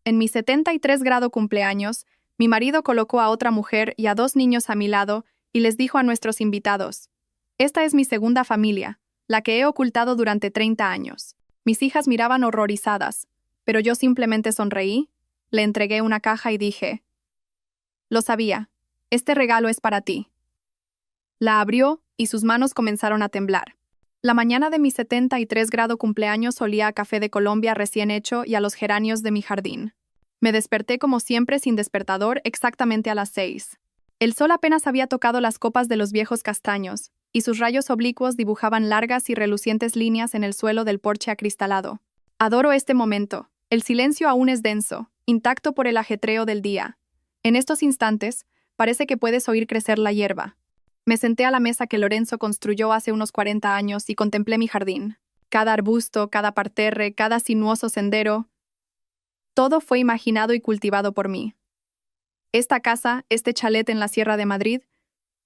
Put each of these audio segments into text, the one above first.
En mi 73 grado cumpleaños, mi marido colocó a otra mujer y a 2 niños a mi lado y les dijo a nuestros invitados: «Esta es mi segunda familia, la que he ocultado durante 30 años». Mis hijas miraban horrorizadas, pero yo simplemente sonreí, le entregué una caja y dije: «Lo sabía, este regalo es para ti». La abrió y sus manos comenzaron a temblar. La mañana de mi 73 grado cumpleaños olía a café de Colombia recién hecho y a los geranios de mi jardín. Me desperté como siempre sin despertador exactamente a las 6. El sol apenas había tocado las copas de los viejos castaños, y sus rayos oblicuos dibujaban largas y relucientes líneas en el suelo del porche acristalado. Adoro este momento. El silencio aún es denso, intacto por el ajetreo del día. En estos instantes, parece que puedes oír crecer la hierba. Me senté a la mesa que Lorenzo construyó hace unos 40 años y contemplé mi jardín. Cada arbusto, cada parterre, cada sinuoso sendero, todo fue imaginado y cultivado por mí. Esta casa, este chalet en la Sierra de Madrid,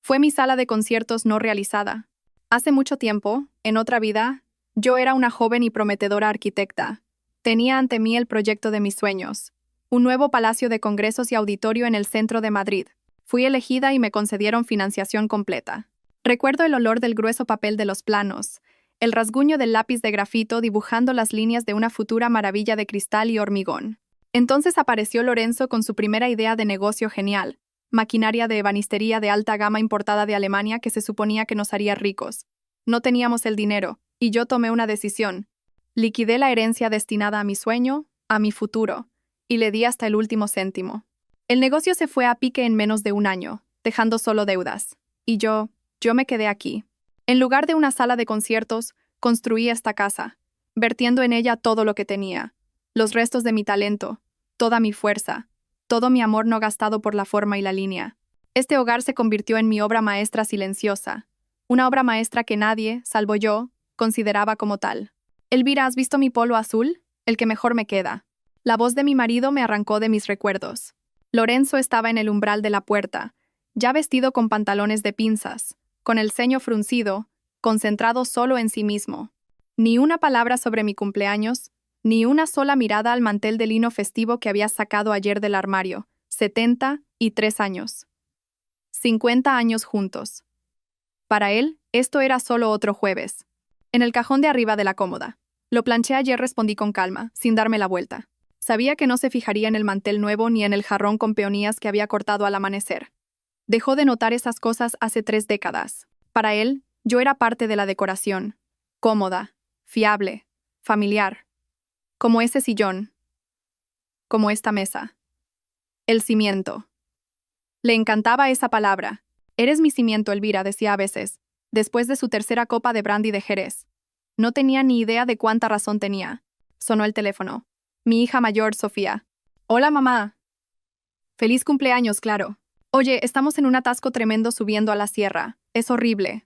fue mi sala de conciertos no realizada. Hace mucho tiempo, en otra vida, yo era una joven y prometedora arquitecta. Tenía ante mí el proyecto de mis sueños, un nuevo palacio de congresos y auditorio en el centro de Madrid. Fui elegida y me concedieron financiación completa. Recuerdo el olor del grueso papel de los planos, el rasguño del lápiz de grafito dibujando las líneas de una futura maravilla de cristal y hormigón. Entonces apareció Lorenzo con su primera idea de negocio genial: maquinaria de ebanistería de alta gama importada de Alemania que se suponía que nos haría ricos. No teníamos el dinero, y yo tomé una decisión. Liquidé la herencia destinada a mi sueño, a mi futuro, y le di hasta el último céntimo. El negocio se fue a pique en menos de un año, dejando solo deudas. Y yo me quedé aquí. En lugar de una sala de conciertos, construí esta casa, vertiendo en ella todo lo que tenía, los restos de mi talento, toda mi fuerza, todo mi amor no gastado por la forma y la línea. Este hogar se convirtió en mi obra maestra silenciosa, una obra maestra que nadie, salvo yo, consideraba como tal. «Elvira, ¿has visto mi polo azul? El que mejor me queda». La voz de mi marido me arrancó de mis recuerdos. Lorenzo estaba en el umbral de la puerta, ya vestido con pantalones de pinzas, con el ceño fruncido, concentrado solo en sí mismo. Ni una palabra sobre mi cumpleaños, ni una sola mirada al mantel de lino festivo que había sacado ayer del armario. 73 años. 50 años juntos. Para él, esto era solo otro jueves. En el cajón de arriba de la cómoda. «Lo planché ayer», respondí con calma, sin darme la vuelta. Sabía que no se fijaría en el mantel nuevo ni en el jarrón con peonías que había cortado al amanecer. Dejó de notar esas cosas hace 3 décadas. Para él, yo era parte de la decoración. Cómoda, fiable, familiar. Como ese sillón. Como esta mesa. El cimiento. Le encantaba esa palabra. «Eres mi cimiento, Elvira», decía a veces, después de su tercera copa de brandy de Jerez. No tenía ni idea de cuánta razón tenía. Sonó el teléfono. Mi hija mayor, Sofía. «Hola, mamá». «Feliz cumpleaños, claro». «Oye, estamos en un atasco tremendo subiendo a la sierra. Es horrible.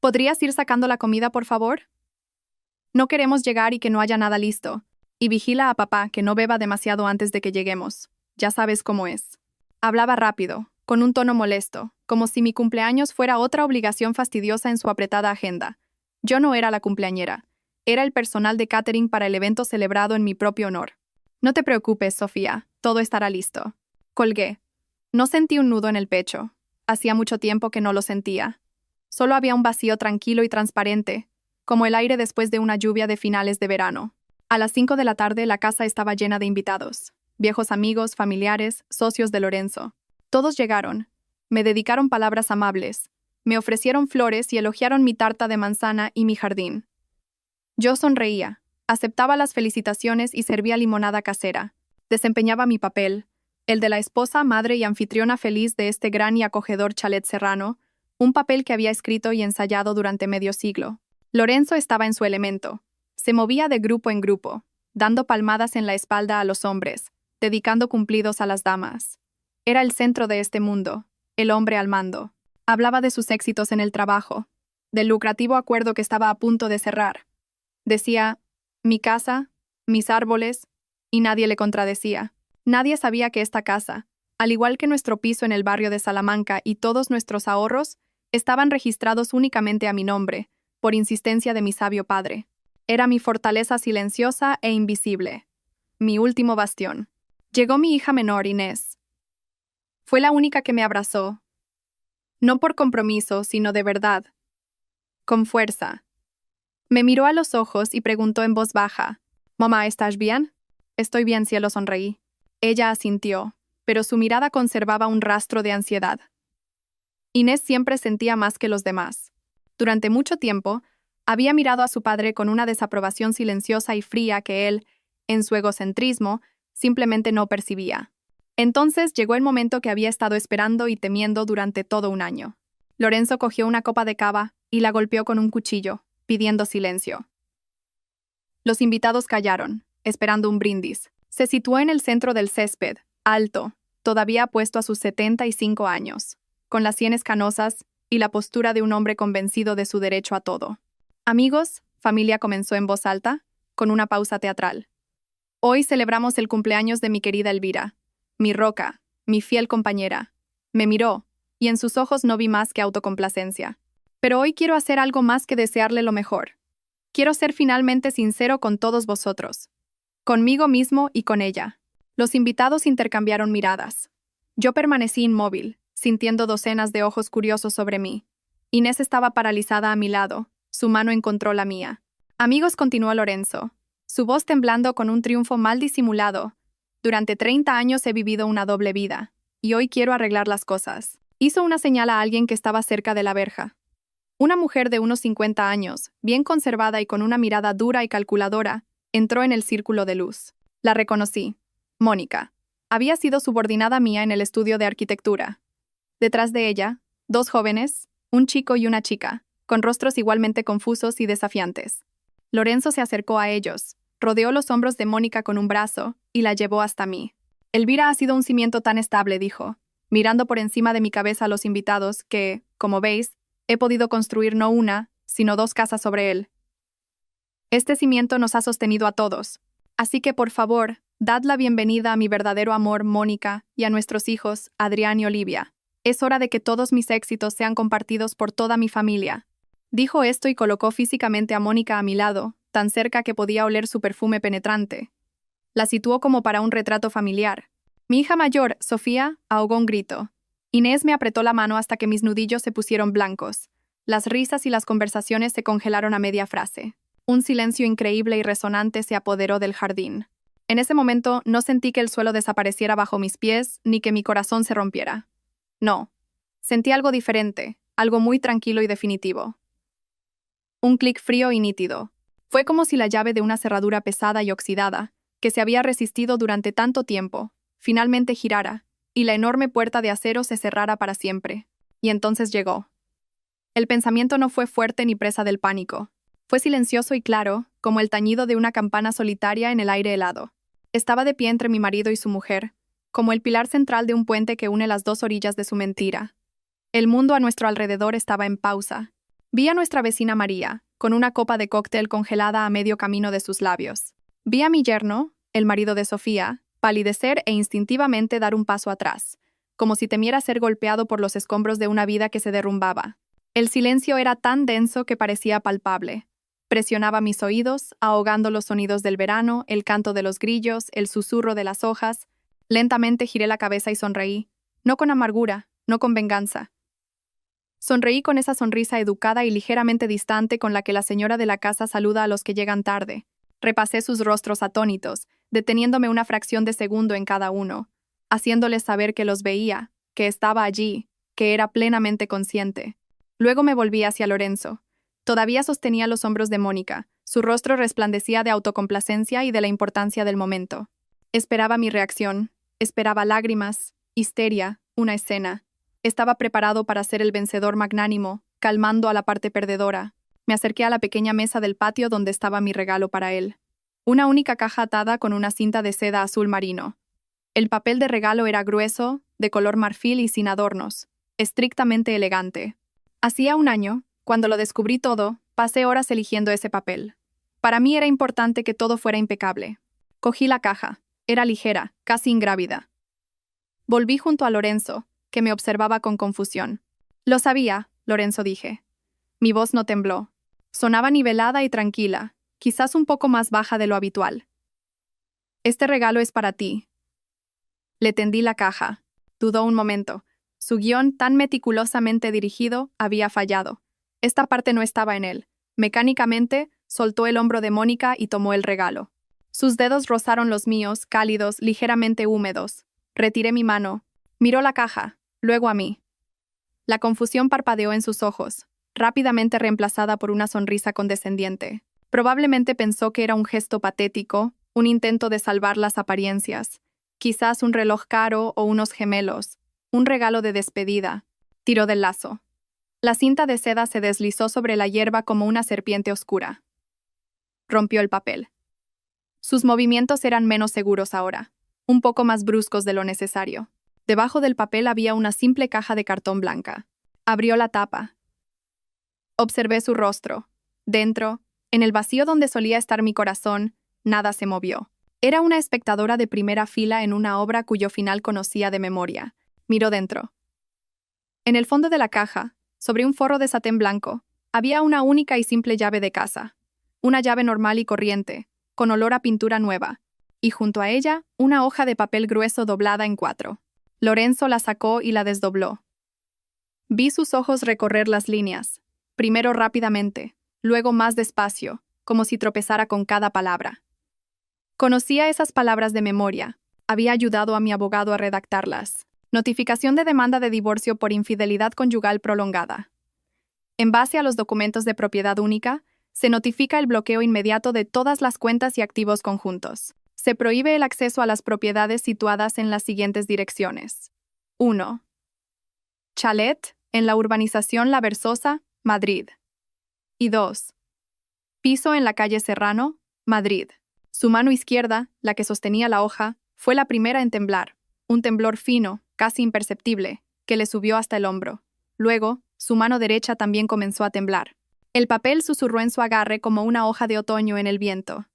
¿Podrías ir sacando la comida, por favor? No queremos llegar y que no haya nada listo. Y vigila a papá que no beba demasiado antes de que lleguemos. Ya sabes cómo es». Hablaba rápido, con un tono molesto, como si mi cumpleaños fuera otra obligación fastidiosa en su apretada agenda. Yo no era la cumpleañera. Era el personal de catering para el evento celebrado en mi propio honor. «No te preocupes, Sofía, todo estará listo». Colgué. No sentí un nudo en el pecho. Hacía mucho tiempo que no lo sentía. Solo había un vacío tranquilo y transparente, como el aire después de una lluvia de finales de verano. A las 5 de la tarde la casa estaba llena de invitados. Viejos amigos, familiares, socios de Lorenzo. Todos llegaron. Me dedicaron palabras amables. Me ofrecieron flores y elogiaron mi tarta de manzana y mi jardín. Yo sonreía, aceptaba las felicitaciones y servía limonada casera. Desempeñaba mi papel, el de la esposa, madre y anfitriona feliz de este gran y acogedor chalet serrano, un papel que había escrito y ensayado durante medio siglo. Lorenzo estaba en su elemento. Se movía de grupo en grupo, dando palmadas en la espalda a los hombres, dedicando cumplidos a las damas. Era el centro de este mundo, el hombre al mando. Hablaba de sus éxitos en el trabajo, del lucrativo acuerdo que estaba a punto de cerrar. Decía: «mi casa, mis árboles», y nadie le contradecía. Nadie sabía que esta casa, al igual que nuestro piso en el barrio de Salamanca y todos nuestros ahorros, estaban registrados únicamente a mi nombre, por insistencia de mi sabio padre. Era mi fortaleza silenciosa e invisible. mi último bastión. Llegó mi hija menor, Inés. Fue la única que me abrazó. No por compromiso, sino de verdad. Con fuerza. Me miró a los ojos y preguntó en voz baja: «Mamá, ¿estás bien?» «Estoy bien, cielo», sonreí. Ella asintió, pero su mirada conservaba un rastro de ansiedad. Inés siempre sentía más que los demás. Durante mucho tiempo, había mirado a su padre con una desaprobación silenciosa y fría que él, en su egocentrismo, simplemente no percibía. Entonces llegó el momento que había estado esperando y temiendo durante todo un año. Lorenzo cogió una copa de cava y la golpeó con un cuchillo, pidiendo silencio. Los invitados callaron, esperando un brindis. Se situó en el centro del césped, alto, todavía apuesto a sus 75 años, con las sienes canosas y la postura de un hombre convencido de su derecho a todo. «Amigos», familia, comenzó en voz alta, con una pausa teatral. «Hoy celebramos el cumpleaños de mi querida Elvira, mi roca, mi fiel compañera». Me miró, y en sus ojos no vi más que autocomplacencia. «Pero hoy quiero hacer algo más que desearle lo mejor. Quiero ser finalmente sincero con todos vosotros. Conmigo mismo y con ella». Los invitados intercambiaron miradas. Yo permanecí inmóvil, sintiendo docenas de ojos curiosos sobre mí. Inés estaba paralizada a mi lado, su mano encontró la mía. «Amigos», continuó Lorenzo, su voz temblando con un triunfo mal disimulado. «Durante 30 años he vivido una doble vida, y hoy quiero arreglar las cosas». Hizo una señal a alguien que estaba cerca de la verja. Una mujer de unos 50 años, bien conservada y con una mirada dura y calculadora, entró en el círculo de luz. La reconocí. Mónica. Había sido subordinada mía en el estudio de arquitectura. Detrás de ella, dos jóvenes, un chico y una chica, con rostros igualmente confusos y desafiantes. Lorenzo se acercó a ellos, rodeó los hombros de Mónica con un brazo y la llevó hasta mí. «Elvira ha sido un cimiento tan estable», dijo, mirando por encima de mi cabeza a los invitados que, como veis, he podido construir no una, sino 2 casas sobre él. Este cimiento nos ha sostenido a todos. Así que, por favor, dad la bienvenida a mi verdadero amor, Mónica, y a nuestros hijos, Adrián y Olivia. Es hora de que todos mis éxitos sean compartidos por toda mi familia». Dijo esto y colocó físicamente a Mónica a mi lado, tan cerca que podía oler su perfume penetrante. La situó como para un retrato familiar. Mi hija mayor, Sofía, ahogó un grito. Inés me apretó la mano hasta que mis nudillos se pusieron blancos. Las risas y las conversaciones se congelaron a media frase. Un silencio increíble y resonante se apoderó del jardín. En ese momento no sentí que el suelo desapareciera bajo mis pies ni que mi corazón se rompiera. No. Sentí algo diferente, algo muy tranquilo y definitivo. Un clic frío y nítido. Fue como si la llave de una cerradura pesada y oxidada, que se había resistido durante tanto tiempo, finalmente girara, y la enorme puerta de acero se cerrara para siempre. Y entonces llegó. El pensamiento no fue fuerte ni presa del pánico. Fue silencioso y claro, como el tañido de una campana solitaria en el aire helado. Estaba de pie entre mi marido y su mujer, como el pilar central de un puente que une las 2 orillas de su mentira. El mundo a nuestro alrededor estaba en pausa. Vi a nuestra vecina María, con una copa de cóctel congelada a medio camino de sus labios. Vi a mi yerno, el marido de Sofía, palidecer e instintivamente dar un paso atrás, como si temiera ser golpeado por los escombros de una vida que se derrumbaba. El silencio era tan denso que parecía palpable. Presionaba mis oídos, ahogando los sonidos del verano, el canto de los grillos, el susurro de las hojas. Lentamente giré la cabeza y sonreí, no con amargura, no con venganza. Sonreí con esa sonrisa educada y ligeramente distante con la que la señora de la casa saluda a los que llegan tarde. Repasé sus rostros atónitos, deteniéndome una fracción de segundo en cada uno, haciéndoles saber que los veía, que estaba allí, que era plenamente consciente. Luego me volví hacia Lorenzo. Todavía sostenía los hombros de Mónica, su rostro resplandecía de autocomplacencia y de la importancia del momento. Esperaba mi reacción, esperaba lágrimas, histeria, una escena. Estaba preparado para ser el vencedor magnánimo, calmando a la parte perdedora. Me acerqué a la pequeña mesa del patio donde estaba mi regalo para él. Una única caja atada con una cinta de seda azul marino. El papel de regalo era grueso, de color marfil y sin adornos, estrictamente elegante. Hacía un año, cuando lo descubrí todo, pasé horas eligiendo ese papel. Para mí era importante que todo fuera impecable. Cogí la caja. Era ligera, casi ingrávida. Volví junto a Lorenzo, que me observaba con confusión. «Lo sabía», Lorenzo, dije. Mi voz no tembló. Sonaba nivelada y tranquila, quizás un poco más baja de lo habitual. Este regalo es para ti. Le tendí la caja. Dudó un momento. Su guión, tan meticulosamente dirigido, había fallado. Esta parte no estaba en él. Mecánicamente, soltó el hombro de Mónica y tomó el regalo. Sus dedos rozaron los míos, cálidos, ligeramente húmedos. Retiré mi mano. Miró la caja, luego a mí. La confusión parpadeó en sus ojos, rápidamente reemplazada por una sonrisa condescendiente. Probablemente pensó que era un gesto patético, un intento de salvar las apariencias. Quizás un reloj caro o unos gemelos. Un regalo de despedida. Tiró del lazo. La cinta de seda se deslizó sobre la hierba como una serpiente oscura. Rompió el papel. Sus movimientos eran menos seguros ahora, un poco más bruscos de lo necesario. Debajo del papel había una simple caja de cartón blanca. Abrió la tapa. Observé su rostro. Dentro, en el vacío donde solía estar mi corazón, nada se movió. Era una espectadora de primera fila en una obra cuyo final conocía de memoria. Miró dentro. En el fondo de la caja, sobre un forro de satén blanco, había una única y simple llave de casa. Una llave normal y corriente, con olor a pintura nueva, y junto a ella, una hoja de papel grueso doblada en 4. Lorenzo la sacó y la desdobló. Vi sus ojos recorrer las líneas, primero rápidamente, luego más despacio, como si tropezara con cada palabra. Conocía esas palabras de memoria, había ayudado a mi abogado a redactarlas. Notificación de demanda de divorcio por infidelidad conyugal prolongada. En base a los documentos de propiedad única, se notifica el bloqueo inmediato de todas las cuentas y activos conjuntos. Se prohíbe el acceso a las propiedades situadas en las siguientes direcciones. 1. Chalet, en la urbanización La Versosa, Madrid. Y 2. Piso en la calle Serrano, Madrid. Su mano izquierda, la que sostenía la hoja, fue la primera en temblar. Un temblor fino, casi imperceptible, que le subió hasta el hombro. Luego, su mano derecha también comenzó a temblar. El papel susurró en su agarre como una hoja de otoño en el viento.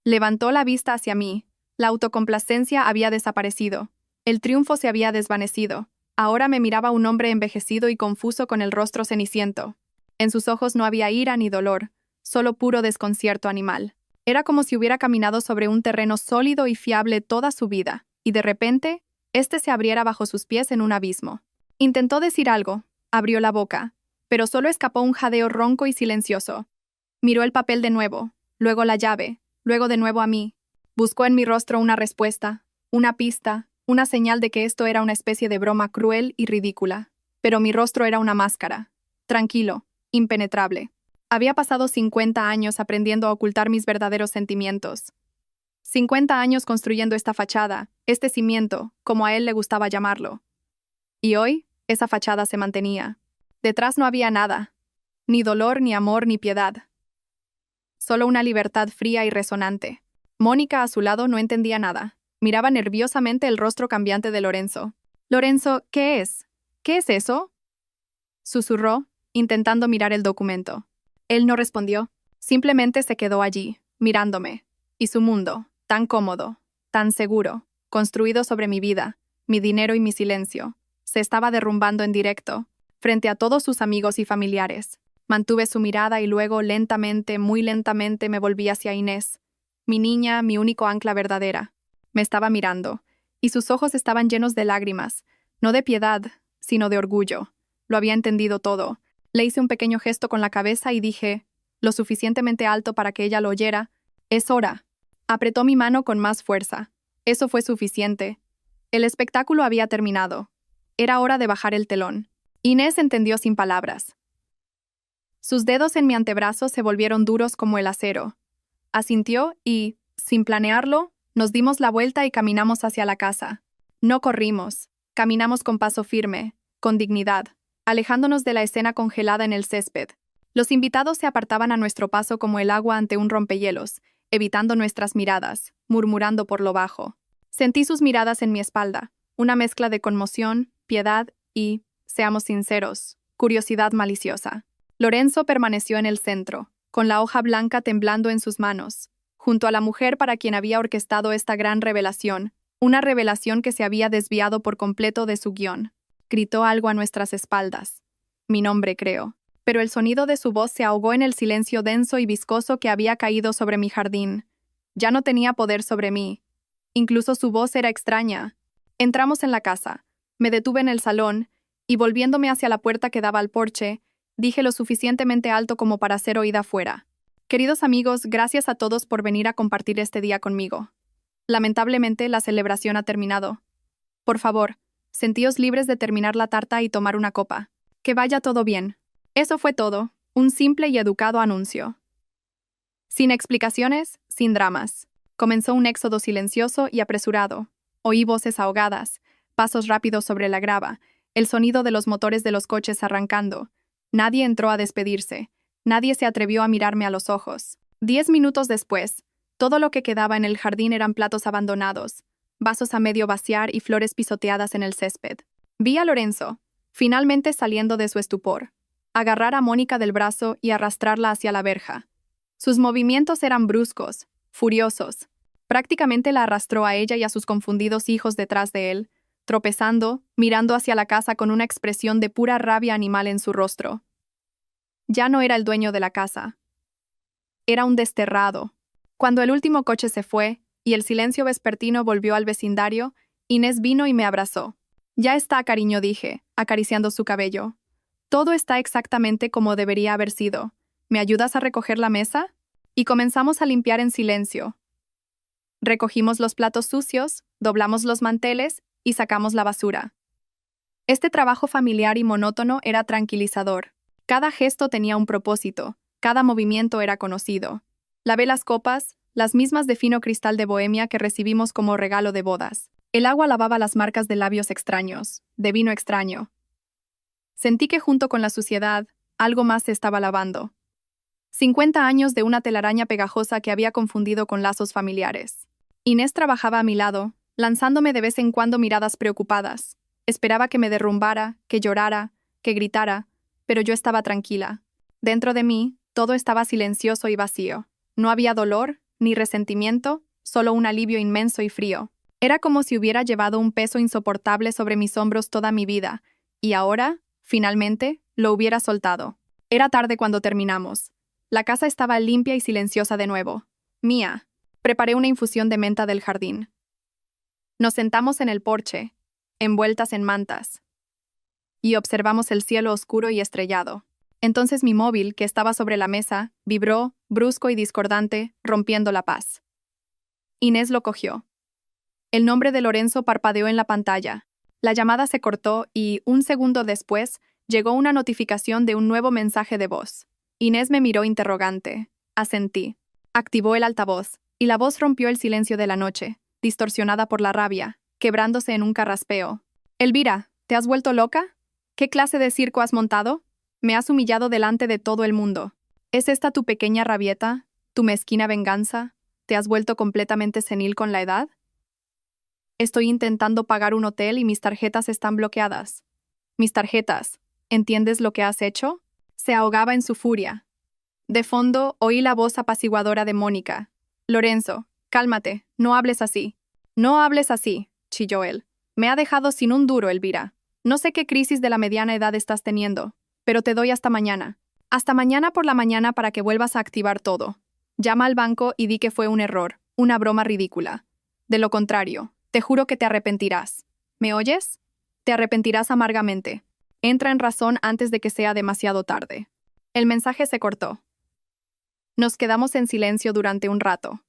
Levantó la vista hacia mí. La autocomplacencia había desaparecido. El triunfo se había desvanecido. Ahora me miraba un hombre envejecido y confuso con el rostro ceniciento. En sus ojos no había ira ni dolor, solo puro desconcierto animal. Era como si hubiera caminado sobre un terreno sólido y fiable toda su vida, y de repente, este se abriera bajo sus pies en un abismo. Intentó decir algo, abrió la boca, pero solo escapó un jadeo ronco y silencioso. Miró el papel de nuevo, luego la llave, luego de nuevo a mí. Buscó en mi rostro una respuesta, una pista, una señal de que esto era una especie de broma cruel y ridícula. Pero mi rostro era una máscara. Tranquilo, impenetrable. Había pasado 50 años aprendiendo a ocultar mis verdaderos sentimientos. 50 años construyendo esta fachada, este cimiento, como a él le gustaba llamarlo. Y hoy, esa fachada se mantenía. Detrás no había nada. Ni dolor, ni amor, ni piedad. Solo una libertad fría y resonante. Mónica a su lado no entendía nada. Miraba nerviosamente el rostro cambiante de Lorenzo. «Lorenzo, ¿qué es? ¿Qué es eso?», susurró, intentando mirar el documento. Él no respondió. Simplemente se quedó allí, mirándome. Y su mundo, tan cómodo, tan seguro, construido sobre mi vida, mi dinero y mi silencio, se estaba derrumbando en directo, frente a todos sus amigos y familiares. Mantuve su mirada y luego, lentamente, muy lentamente, me volví hacia Inés, mi niña, mi único ancla verdadera. Me estaba mirando, y sus ojos estaban llenos de lágrimas, no de piedad, sino de orgullo. Lo había entendido todo. Le hice un pequeño gesto con la cabeza y dije, lo suficientemente alto para que ella lo oyera, «Es hora». Apretó mi mano con más fuerza. Eso fue suficiente. El espectáculo había terminado. Era hora de bajar el telón. Inés entendió sin palabras. Sus dedos en mi antebrazo se volvieron duros como el acero. Asintió y, sin planearlo, nos dimos la vuelta y caminamos hacia la casa. No corrimos. Caminamos con paso firme, con dignidad, alejándonos de la escena congelada en el césped. Los invitados se apartaban a nuestro paso como el agua ante un rompehielos, evitando nuestras miradas, murmurando por lo bajo. Sentí sus miradas en mi espalda, una mezcla de conmoción, piedad y, seamos sinceros, curiosidad maliciosa. Lorenzo permaneció en el centro, con la hoja blanca temblando en sus manos, junto a la mujer para quien había orquestado esta gran revelación, una revelación que se había desviado por completo de su guión. Gritó algo a nuestras espaldas. Mi nombre, creo. Pero el sonido de su voz se ahogó en el silencio denso y viscoso que había caído sobre mi jardín. Ya no tenía poder sobre mí. Incluso su voz era extraña. Entramos en la casa. Me detuve en el salón, y volviéndome hacia la puerta que daba al porche, dije lo suficientemente alto como para ser oída afuera. Queridos amigos, gracias a todos por venir a compartir este día conmigo. Lamentablemente, la celebración ha terminado. Por favor, sentíos libres de terminar la tarta y tomar una copa. Que vaya todo bien. Eso fue todo, un simple y educado anuncio. Sin explicaciones, sin dramas. Comenzó un éxodo silencioso y apresurado. Oí voces ahogadas, pasos rápidos sobre la grava, el sonido de los motores de los coches arrancando. Nadie entró a despedirse. Nadie se atrevió a mirarme a los ojos. 10 minutos después, todo lo que quedaba en el jardín eran platos abandonados, vasos a medio vaciar y flores pisoteadas en el césped. Vi a Lorenzo, finalmente saliendo de su estupor, agarrar a Mónica del brazo y arrastrarla hacia la verja. Sus movimientos eran bruscos, furiosos. Prácticamente la arrastró a ella y a sus confundidos hijos detrás de él, tropezando, mirando hacia la casa con una expresión de pura rabia animal en su rostro. Ya no era el dueño de la casa. Era un desterrado. Cuando el último coche se fue y el silencio vespertino volvió al vecindario, Inés vino y me abrazó. Ya está, cariño, dije, acariciando su cabello. Todo está exactamente como debería haber sido. ¿Me ayudas a recoger la mesa? Y comenzamos a limpiar en silencio. Recogimos los platos sucios, doblamos los manteles y sacamos la basura. Este trabajo familiar y monótono era tranquilizador. Cada gesto tenía un propósito, cada movimiento era conocido. Lavé las copas, las mismas de fino cristal de Bohemia que recibimos como regalo de bodas. El agua lavaba las marcas de labios extraños, de vino extraño. Sentí que junto con la suciedad, algo más se estaba lavando. 50 años de una telaraña pegajosa que había confundido con lazos familiares. Inés trabajaba a mi lado, lanzándome de vez en cuando miradas preocupadas. Esperaba que me derrumbara, que llorara, que gritara, pero yo estaba tranquila. Dentro de mí, todo estaba silencioso y vacío. No había dolor, ni resentimiento, solo un alivio inmenso y frío. Era como si hubiera llevado un peso insoportable sobre mis hombros toda mi vida, y ahora, finalmente, lo hubiera soltado. Era tarde cuando terminamos. La casa estaba limpia y silenciosa de nuevo. Mía. Preparé una infusión de menta del jardín. Nos sentamos en el porche, envueltas en mantas, y observamos el cielo oscuro y estrellado. Entonces mi móvil, que estaba sobre la mesa, vibró, brusco y discordante, rompiendo la paz. Inés lo cogió. El nombre de Lorenzo parpadeó en la pantalla. La llamada se cortó y, un segundo después, llegó una notificación de un nuevo mensaje de voz. Inés me miró interrogante. Asentí. Activó el altavoz, y la voz rompió el silencio de la noche, distorsionada por la rabia, quebrándose en un carraspeo. Elvira, ¿te has vuelto loca? ¿Qué clase de circo has montado? Me has humillado delante de todo el mundo. ¿Es esta tu pequeña rabieta, tu mezquina venganza? ¿Te has vuelto completamente senil con la edad? Estoy intentando pagar un hotel y mis tarjetas están bloqueadas. Mis tarjetas. ¿Entiendes lo que has hecho? Se ahogaba en su furia. De fondo, oí la voz apaciguadora de Mónica. Lorenzo, cálmate, no hables así. No hables así, chilló él. Me ha dejado sin un duro, Elvira. No sé qué crisis de la mediana edad estás teniendo, pero te doy hasta mañana. Hasta mañana por la mañana para que vuelvas a activar todo. Llama al banco y di que fue un error, una broma ridícula. De lo contrario, te juro que te arrepentirás. ¿Me oyes? Te arrepentirás amargamente. Entra en razón antes de que sea demasiado tarde. El mensaje se cortó. Nos quedamos en silencio durante un rato.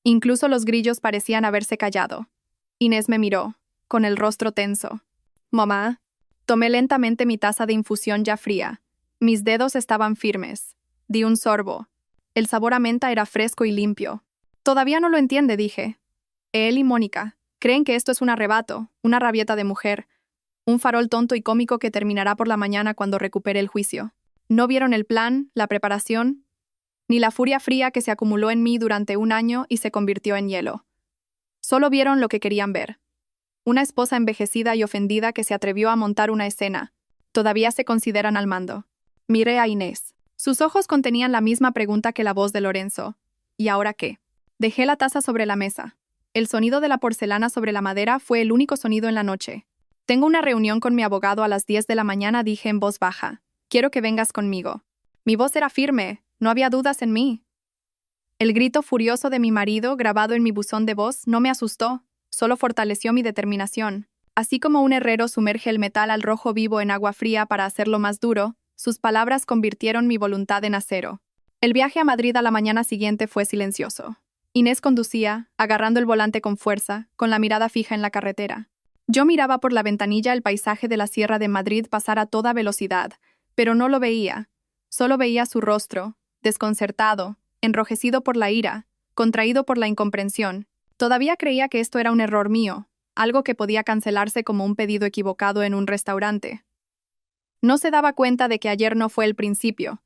Incluso los grillos parecían haberse callado. Inés me miró, con el rostro tenso. Mamá. Tomé lentamente mi taza de infusión ya fría. Mis dedos estaban firmes. Di un sorbo. El sabor a menta era fresco y limpio. Todavía no lo entiende, dije. Él y Mónica creen que esto es un arrebato, una rabieta de mujer, un farol tonto y cómico que terminará por la mañana cuando recupere el juicio. No vieron el plan, la preparación, ni la furia fría que se acumuló en mí durante un año y se convirtió en hielo. Solo vieron lo que querían ver. Una esposa envejecida y ofendida que se atrevió a montar una escena. Todavía se consideran al mando. Miré a Inés. Sus ojos contenían la misma pregunta que la voz de Lorenzo. ¿Y ahora qué? Dejé la taza sobre la mesa. El sonido de la porcelana sobre la madera fue el único sonido en la noche. Tengo una reunión con mi abogado a las 10 de la mañana, dije en voz baja. Quiero que vengas conmigo. Mi voz era firme, no había dudas en mí. El grito furioso de mi marido, grabado en mi buzón de voz, no me asustó, solo fortaleció mi determinación. Así como un herrero sumerge el metal al rojo vivo en agua fría para hacerlo más duro, sus palabras convirtieron mi voluntad en acero. El viaje a Madrid a la mañana siguiente fue silencioso. Inés conducía, agarrando el volante con fuerza, con la mirada fija en la carretera. Yo miraba por la ventanilla el paisaje de la Sierra de Madrid pasar a toda velocidad, pero no lo veía. Solo veía su rostro, desconcertado, enrojecido por la ira, contraído por la incomprensión. Todavía creía que esto era un error mío, algo que podía cancelarse como un pedido equivocado en un restaurante. No se daba cuenta de que ayer no fue el principio,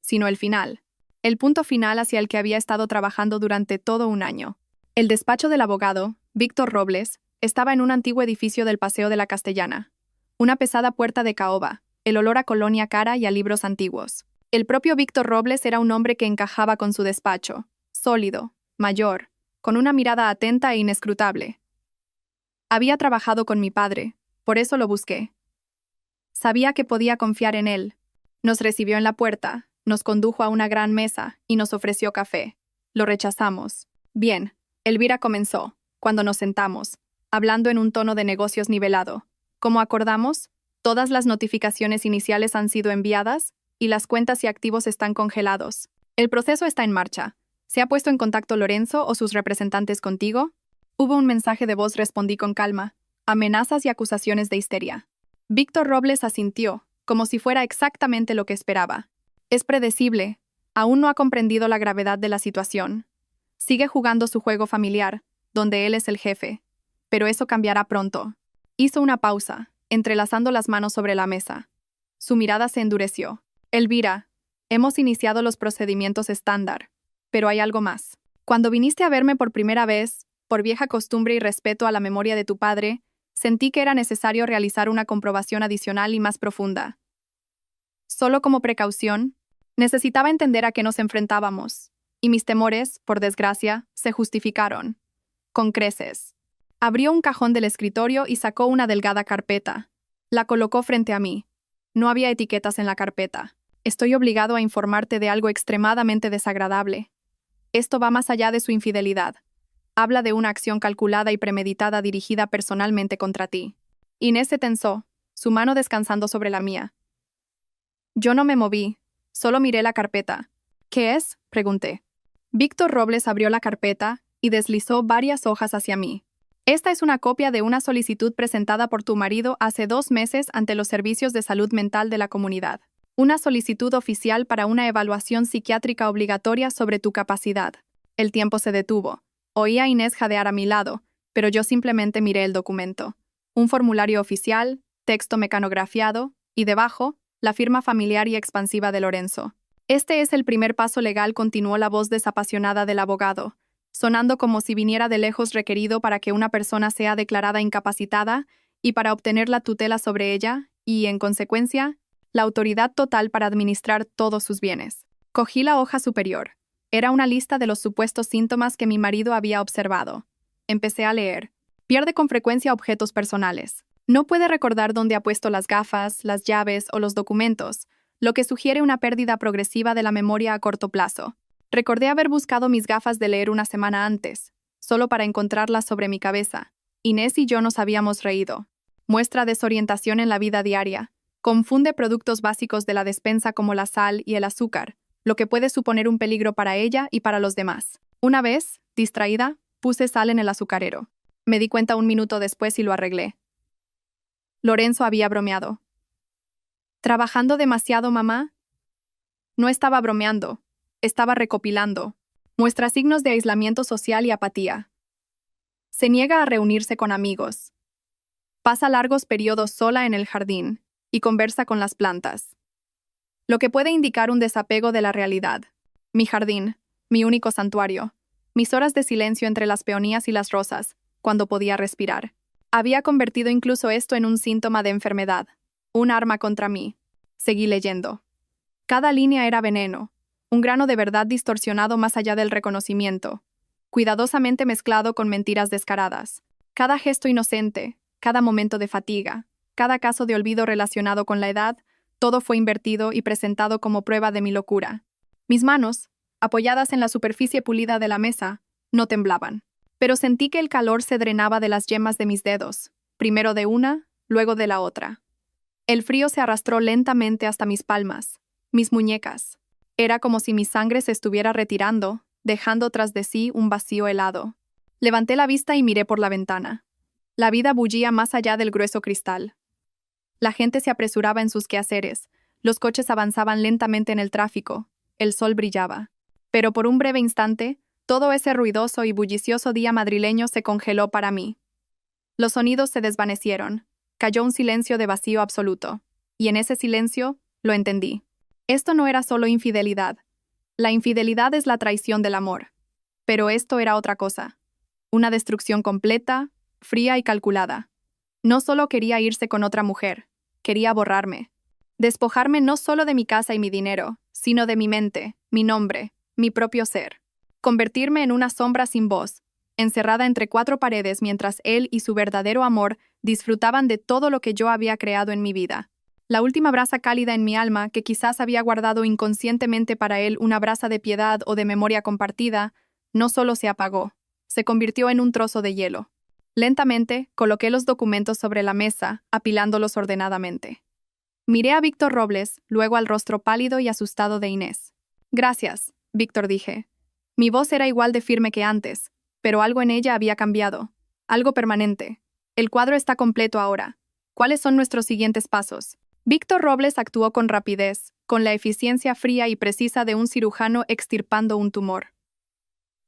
sino el final. El punto final hacia el que había estado trabajando durante todo un año. El despacho del abogado, Víctor Robles, estaba en un antiguo edificio del Paseo de la Castellana. Una pesada puerta de caoba, el olor a colonia cara y a libros antiguos. El propio Víctor Robles era un hombre que encajaba con su despacho, sólido, mayor, con una mirada atenta e inescrutable. Había trabajado con mi padre, por eso lo busqué. Sabía que podía confiar en él. Nos recibió en la puerta, nos condujo a una gran mesa y nos ofreció café. Lo rechazamos. Bien, Elvira comenzó, cuando nos sentamos, hablando en un tono de negocios nivelado. Como acordamos, todas las notificaciones iniciales han sido enviadas y las cuentas y activos están congelados. El proceso está en marcha. ¿Se ha puesto en contacto Lorenzo o sus representantes contigo? Hubo un mensaje de voz, respondí con calma. Amenazas y acusaciones de histeria. Víctor Robles asintió, como si fuera exactamente lo que esperaba. Es predecible. Aún no ha comprendido la gravedad de la situación. Sigue jugando su juego familiar, donde él es el jefe. Pero eso cambiará pronto. Hizo una pausa, entrelazando las manos sobre la mesa. Su mirada se endureció. Elvira, hemos iniciado los procedimientos estándar, pero hay algo más. Cuando viniste a verme por primera vez, por vieja costumbre y respeto a la memoria de tu padre, sentí que era necesario realizar una comprobación adicional y más profunda. Solo como precaución, necesitaba entender a qué nos enfrentábamos, y mis temores, por desgracia, se justificaron. Con creces. Abrió un cajón del escritorio y sacó una delgada carpeta. La colocó frente a mí. No había etiquetas en la carpeta. Estoy obligado a informarte de algo extremadamente desagradable. Esto va más allá de su infidelidad. Habla de una acción calculada y premeditada dirigida personalmente contra ti. Inés se tensó, su mano descansando sobre la mía. Yo no me moví, solo miré la carpeta. ¿Qué es?, pregunté. Víctor Robles abrió la carpeta y deslizó varias hojas hacia mí. Esta es una copia de una solicitud presentada por tu marido hace 2 meses ante los servicios de salud mental de la comunidad. Una solicitud oficial para una evaluación psiquiátrica obligatoria sobre tu capacidad. El tiempo se detuvo. Oí a Inés jadear a mi lado, pero yo simplemente miré el documento. Un formulario oficial, texto mecanografiado, y debajo, la firma familiar y expansiva de Lorenzo. Este es el primer paso legal, continuó la voz desapasionada del abogado, sonando como si viniera de lejos requerido para que una persona sea declarada incapacitada y para obtener la tutela sobre ella y, en consecuencia, la autoridad total para administrar todos sus bienes. Cogí la hoja superior. Era una lista de los supuestos síntomas que mi marido había observado. Empecé a leer. Pierde con frecuencia objetos personales. No puede recordar dónde ha puesto las gafas, las llaves o los documentos, lo que sugiere una pérdida progresiva de la memoria a corto plazo. Recordé haber buscado mis gafas de leer una semana antes, solo para encontrarlas sobre mi cabeza. Inés y yo nos habíamos reído. Muestra desorientación en la vida diaria. Confunde productos básicos de la despensa como la sal y el azúcar, lo que puede suponer un peligro para ella y para los demás. Una vez, distraída, puse sal en el azucarero. Me di cuenta 1 minuto después y lo arreglé. Lorenzo había bromeado. ¿Trabajando demasiado, mamá? No estaba bromeando. Estaba recopilando. Muestra signos de aislamiento social y apatía. Se niega a reunirse con amigos. Pasa largos periodos sola en el jardín y conversa con las plantas. Lo que puede indicar un desapego de la realidad. Mi jardín, mi único santuario, mis horas de silencio entre las peonías y las rosas, cuando podía respirar. Había convertido incluso esto en un síntoma de enfermedad, un arma contra mí. Seguí leyendo. Cada línea era veneno, un grano de verdad distorsionado más allá del reconocimiento, cuidadosamente mezclado con mentiras descaradas. Cada gesto inocente, cada momento de fatiga, cada caso de olvido relacionado con la edad, todo fue invertido y presentado como prueba de mi locura. Mis manos, apoyadas en la superficie pulida de la mesa, no temblaban. Pero sentí que el calor se drenaba de las yemas de mis dedos, primero de una, luego de la otra. El frío se arrastró lentamente hasta mis palmas, mis muñecas. Era como si mi sangre se estuviera retirando, dejando tras de sí un vacío helado. Levanté la vista y miré por la ventana. La vida bullía más allá del grueso cristal. La gente se apresuraba en sus quehaceres, los coches avanzaban lentamente en el tráfico, el sol brillaba. Pero por un breve instante, todo ese ruidoso y bullicioso día madrileño se congeló para mí. Los sonidos se desvanecieron, cayó un silencio de vacío absoluto, y en ese silencio lo entendí. Esto no era solo infidelidad. La infidelidad es la traición del amor. Pero esto era otra cosa. Una destrucción completa, fría y calculada. No solo quería irse con otra mujer, quería borrarme. Despojarme no solo de mi casa y mi dinero, sino de mi mente, mi nombre, mi propio ser. Convertirme en una sombra sin voz, encerrada entre cuatro paredes mientras él y su verdadero amor disfrutaban de todo lo que yo había creado en mi vida. La última brasa cálida en mi alma, que quizás había guardado inconscientemente para él una brasa de piedad o de memoria compartida, no solo se apagó, se convirtió en un trozo de hielo. Lentamente, coloqué los documentos sobre la mesa, apilándolos ordenadamente. Miré a Víctor Robles, luego al rostro pálido y asustado de Inés. Gracias, Víctor, dije. Mi voz era igual de firme que antes, pero algo en ella había cambiado. Algo permanente. El cuadro está completo ahora. ¿Cuáles son nuestros siguientes pasos? Víctor Robles actuó con rapidez, con la eficiencia fría y precisa de un cirujano extirpando un tumor.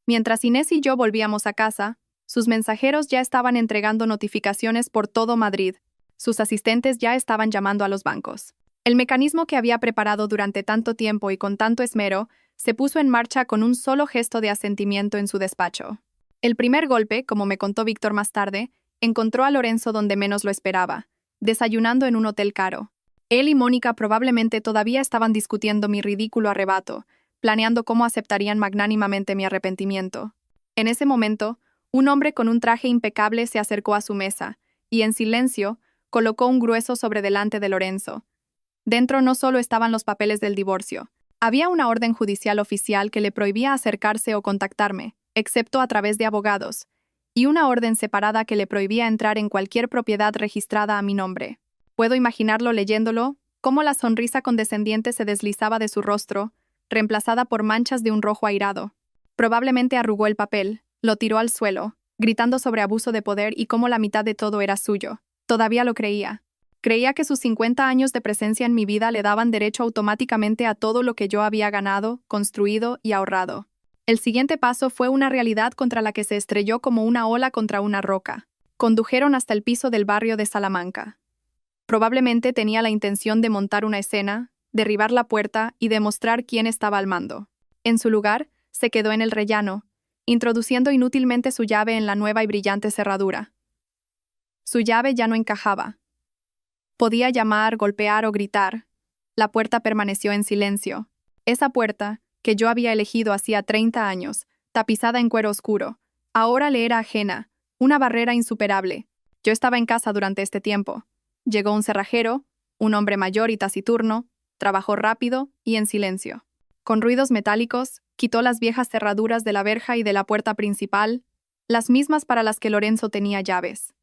Mientras Inés y yo volvíamos a casa, sus mensajeros ya estaban entregando notificaciones por todo Madrid. Sus asistentes ya estaban llamando a los bancos. El mecanismo que había preparado durante tanto tiempo y con tanto esmero se puso en marcha con un solo gesto de asentimiento en su despacho. El primer golpe, como me contó Víctor más tarde, encontró a Lorenzo donde menos lo esperaba, desayunando en un hotel caro. Él y Mónica probablemente todavía estaban discutiendo mi ridículo arrebato, planeando cómo aceptarían magnánimamente mi arrepentimiento. En ese momento, un hombre con un traje impecable se acercó a su mesa, y en silencio, colocó un grueso sobre delante de Lorenzo. Dentro no solo estaban los papeles del divorcio. Había una orden judicial oficial que le prohibía acercarse o contactarme, excepto a través de abogados, y una orden separada que le prohibía entrar en cualquier propiedad registrada a mi nombre. Puedo imaginarlo leyéndolo, cómo la sonrisa condescendiente se deslizaba de su rostro, reemplazada por manchas de un rojo airado. Probablemente arrugó el papel, lo tiró al suelo, gritando sobre abuso de poder y cómo la mitad de todo era suyo. Todavía lo creía. Creía que sus 50 años de presencia en mi vida le daban derecho automáticamente a todo lo que yo había ganado, construido y ahorrado. El siguiente paso fue una realidad contra la que se estrelló como una ola contra una roca. Condujeron hasta el piso del barrio de Salamanca. Probablemente tenía la intención de montar una escena, derribar la puerta y demostrar quién estaba al mando. En su lugar, se quedó en el rellano, introduciendo inútilmente su llave en la nueva y brillante cerradura. Su llave ya no encajaba. Podía llamar, golpear o gritar. La puerta permaneció en silencio. Esa puerta, que yo había elegido hacía 30 años, tapizada en cuero oscuro, ahora le era ajena, una barrera insuperable. Yo estaba en casa durante este tiempo. Llegó un cerrajero, un hombre mayor y taciturno, trabajó rápido y en silencio. Con ruidos metálicos, quitó las viejas cerraduras de la verja y de la puerta principal, las mismas para las que Lorenzo tenía llaves.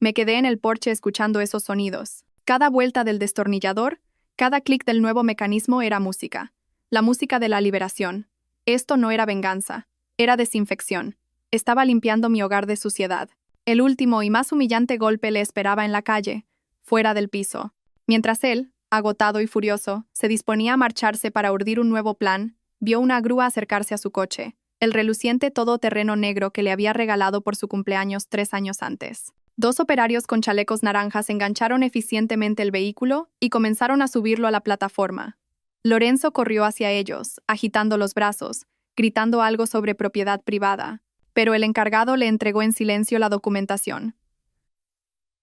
Me quedé en el porche escuchando esos sonidos. Cada vuelta del destornillador, cada clic del nuevo mecanismo era música. La música de la liberación. Esto no era venganza, era desinfección. Estaba limpiando mi hogar de suciedad. El último y más humillante golpe le esperaba en la calle, fuera del piso. Mientras él, agotado y furioso, se disponía a marcharse para urdir un nuevo plan, vio una grúa acercarse a su coche, el reluciente todoterreno negro que le había regalado por su cumpleaños 3 años antes. 2 operarios con chalecos naranjas engancharon eficientemente el vehículo y comenzaron a subirlo a la plataforma. Lorenzo corrió hacia ellos, agitando los brazos, gritando algo sobre propiedad privada, pero el encargado le entregó en silencio la documentación.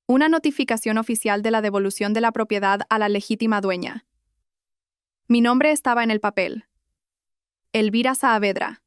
Una notificación oficial de la devolución de la propiedad a la legítima dueña. Mi nombre estaba en el papel. Elvira Saavedra,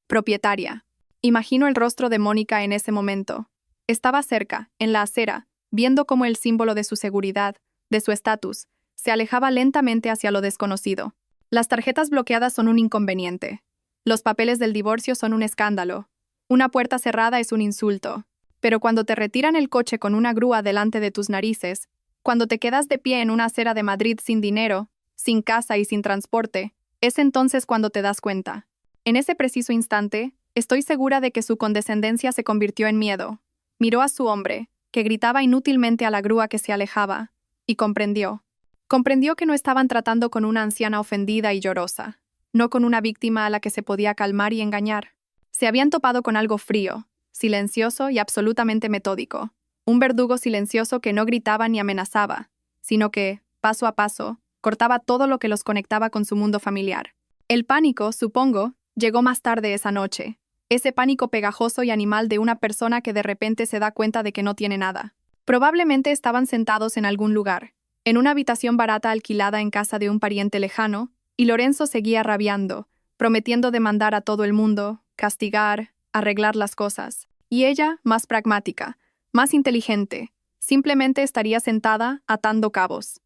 propietaria. Imagino el rostro de Mónica en ese momento. Estaba cerca, en la acera, viendo cómo el símbolo de su seguridad, de su estatus, se alejaba lentamente hacia lo desconocido. Las tarjetas bloqueadas son un inconveniente. Los papeles del divorcio son un escándalo. Una puerta cerrada es un insulto. Pero cuando te retiran el coche con una grúa delante de tus narices, cuando te quedas de pie en una acera de Madrid sin dinero, sin casa y sin transporte, es entonces cuando te das cuenta. En ese preciso instante, estoy segura de que su condescendencia se convirtió en miedo. Miró a su hombre, que gritaba inútilmente a la grúa que se alejaba, y comprendió. Comprendió que no estaban tratando con una anciana ofendida y llorosa, no con una víctima a la que se podía calmar y engañar. Se habían topado con algo frío, silencioso y absolutamente metódico. Un verdugo silencioso que no gritaba ni amenazaba, sino que, paso a paso, cortaba todo lo que los conectaba con su mundo familiar. El pánico, supongo, llegó más tarde esa noche. Ese pánico pegajoso y animal de una persona que de repente se da cuenta de que no tiene nada. Probablemente estaban sentados en algún lugar, en una habitación barata alquilada en casa de un pariente lejano, y Lorenzo seguía rabiando, prometiendo demandar a todo el mundo, castigar, arreglar las cosas. Y ella, más pragmática, más inteligente, simplemente estaría sentada atando cabos.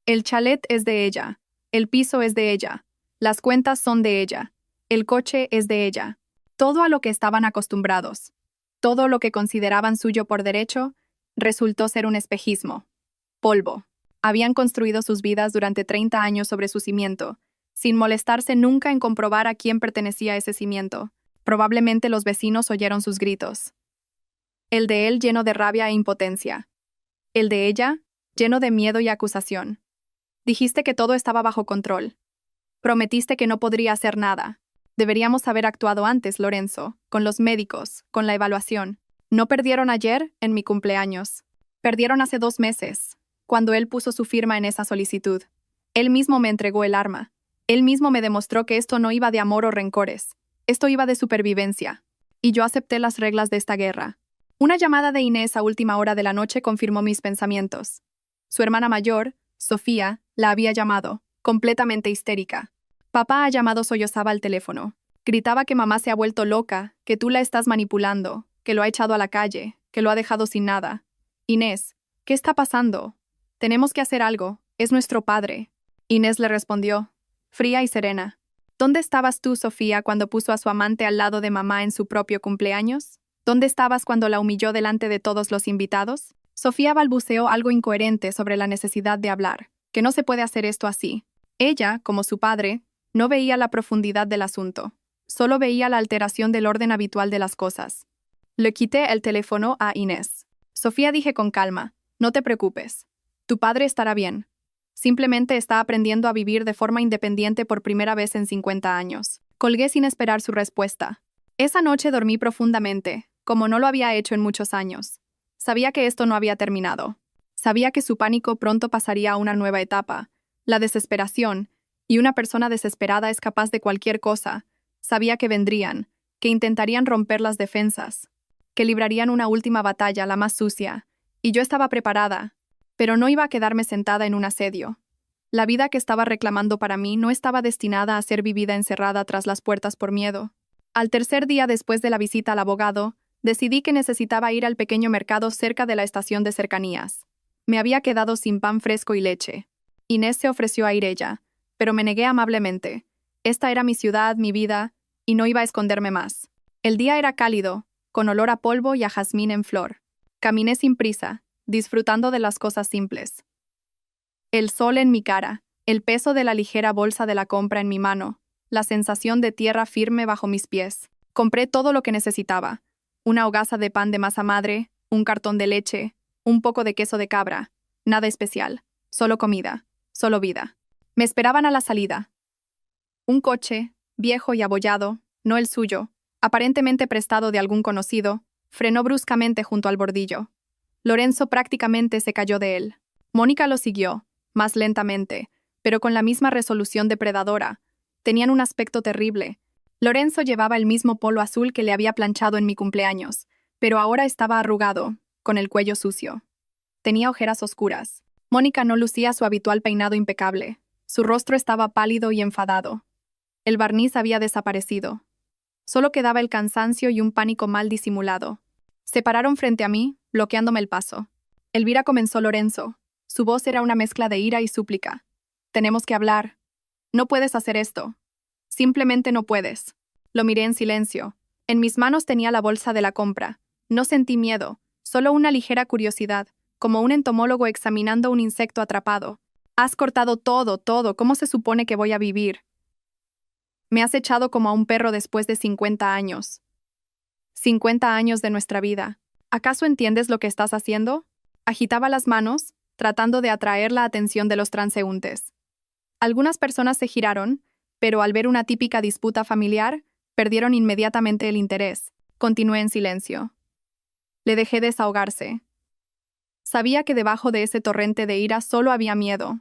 El chalet es de ella, el piso es de ella, las cuentas son de ella, el coche es de ella. Todo a lo que estaban acostumbrados, todo lo que consideraban suyo por derecho, resultó ser un espejismo. Polvo. Habían construido sus vidas durante 30 años sobre su cimiento, sin molestarse nunca en comprobar a quién pertenecía ese cimiento. Probablemente los vecinos oyeron sus gritos. El de él lleno de rabia e impotencia. El de ella, lleno de miedo y acusación. Dijiste que todo estaba bajo control. Prometiste que no podría hacer nada. Deberíamos haber actuado antes, Lorenzo, con los médicos, con la evaluación. No perdieron ayer, en mi cumpleaños. Perdieron hace 2 meses, cuando él puso su firma en esa solicitud. Él mismo me entregó el arma. Él mismo me demostró que esto no iba de amor o rencores. Esto iba de supervivencia. Y yo acepté las reglas de esta guerra. Una llamada de Inés a última hora de la noche confirmó mis pensamientos. Su hermana mayor, Sofía, la había llamado, completamente histérica. Papá ha llamado, sollozaba al teléfono. Gritaba que mamá se ha vuelto loca, que tú la estás manipulando, que lo ha echado a la calle, que lo ha dejado sin nada. Inés, ¿qué está pasando? Tenemos que hacer algo, es nuestro padre. Inés le respondió, fría y serena. ¿Dónde estabas tú, Sofía, cuando puso a su amante al lado de mamá en su propio cumpleaños? ¿Dónde estabas cuando la humilló delante de todos los invitados? Sofía balbuceó algo incoherente sobre la necesidad de hablar, que no se puede hacer esto así. Ella, como su padre, no veía la profundidad del asunto, solo veía la alteración del orden habitual de las cosas. Le quité el teléfono a Inés. Sofía, dije con calma, no te preocupes. Tu padre estará bien. Simplemente está aprendiendo a vivir de forma independiente por primera vez en 50 años. Colgué sin esperar su respuesta. Esa noche dormí profundamente, como no lo había hecho en muchos años. Sabía que esto no había terminado. Sabía que su pánico pronto pasaría a una nueva etapa, la desesperación, y una persona desesperada es capaz de cualquier cosa. Sabía que vendrían, que intentarían romper las defensas, que librarían una última batalla, la más sucia, y yo estaba preparada, pero no iba a quedarme sentada en un asedio. La vida que estaba reclamando para mí no estaba destinada a ser vivida encerrada tras las puertas por miedo. Al tercer día después de la visita al abogado, decidí que necesitaba ir al pequeño mercado cerca de la estación de cercanías. Me había quedado sin pan fresco y leche. Inés se ofreció a ir ella, pero me negué amablemente. Esta era mi ciudad, mi vida, y no iba a esconderme más. El día era cálido, con olor a polvo y a jazmín en flor. Caminé sin prisa, disfrutando de las cosas simples. El sol en mi cara, el peso de la ligera bolsa de la compra en mi mano, la sensación de tierra firme bajo mis pies. Compré todo lo que necesitaba. Una hogaza de pan de masa madre, un cartón de leche, un poco de queso de cabra. Nada especial, solo comida, solo vida. Me esperaban a la salida. Un coche, viejo y abollado, no el suyo, aparentemente prestado de algún conocido, frenó bruscamente junto al bordillo. Lorenzo prácticamente se cayó de él. Mónica lo siguió, más lentamente, pero con la misma resolución depredadora. Tenían un aspecto terrible. Lorenzo llevaba el mismo polo azul que le había planchado en mi cumpleaños, pero ahora estaba arrugado, con el cuello sucio. Tenía ojeras oscuras. Mónica no lucía su habitual peinado impecable. Su rostro estaba pálido y enfadado. El barniz había desaparecido. Solo quedaba el cansancio y un pánico mal disimulado. Se pararon frente a mí, bloqueándome el paso. Elvira, comenzó Lorenzo. Su voz era una mezcla de ira y súplica. Tenemos que hablar. No puedes hacer esto. Simplemente no puedes. Lo miré en silencio. En mis manos tenía la bolsa de la compra. No sentí miedo, solo una ligera curiosidad, como un entomólogo examinando un insecto atrapado. Has cortado todo, ¿cómo se supone que voy a vivir? Me has echado como a un perro después de 50 años. 50 años de nuestra vida. ¿Acaso entiendes lo que estás haciendo? Agitaba las manos, tratando de atraer la atención de los transeúntes. Algunas personas se giraron, pero al ver una típica disputa familiar, perdieron inmediatamente el interés. Continué en silencio. Le dejé desahogarse. Sabía que debajo de ese torrente de ira solo había miedo.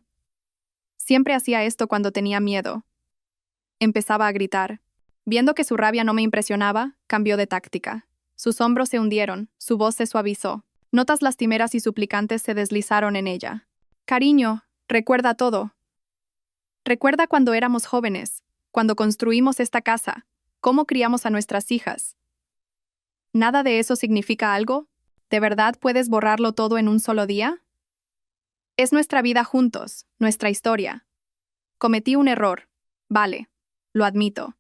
Siempre hacía esto cuando tenía miedo. Empezaba a gritar. Viendo que su rabia no me impresionaba, cambió de táctica. Sus hombros se hundieron, su voz se suavizó. Notas lastimeras y suplicantes se deslizaron en ella. Cariño, recuerda todo. Recuerda cuando éramos jóvenes, cuando construimos esta casa, cómo criamos a nuestras hijas. ¿Nada de eso significa algo? ¿De verdad puedes borrarlo todo en un solo día? Es nuestra vida juntos, nuestra historia. Cometí un error. Vale, lo admito.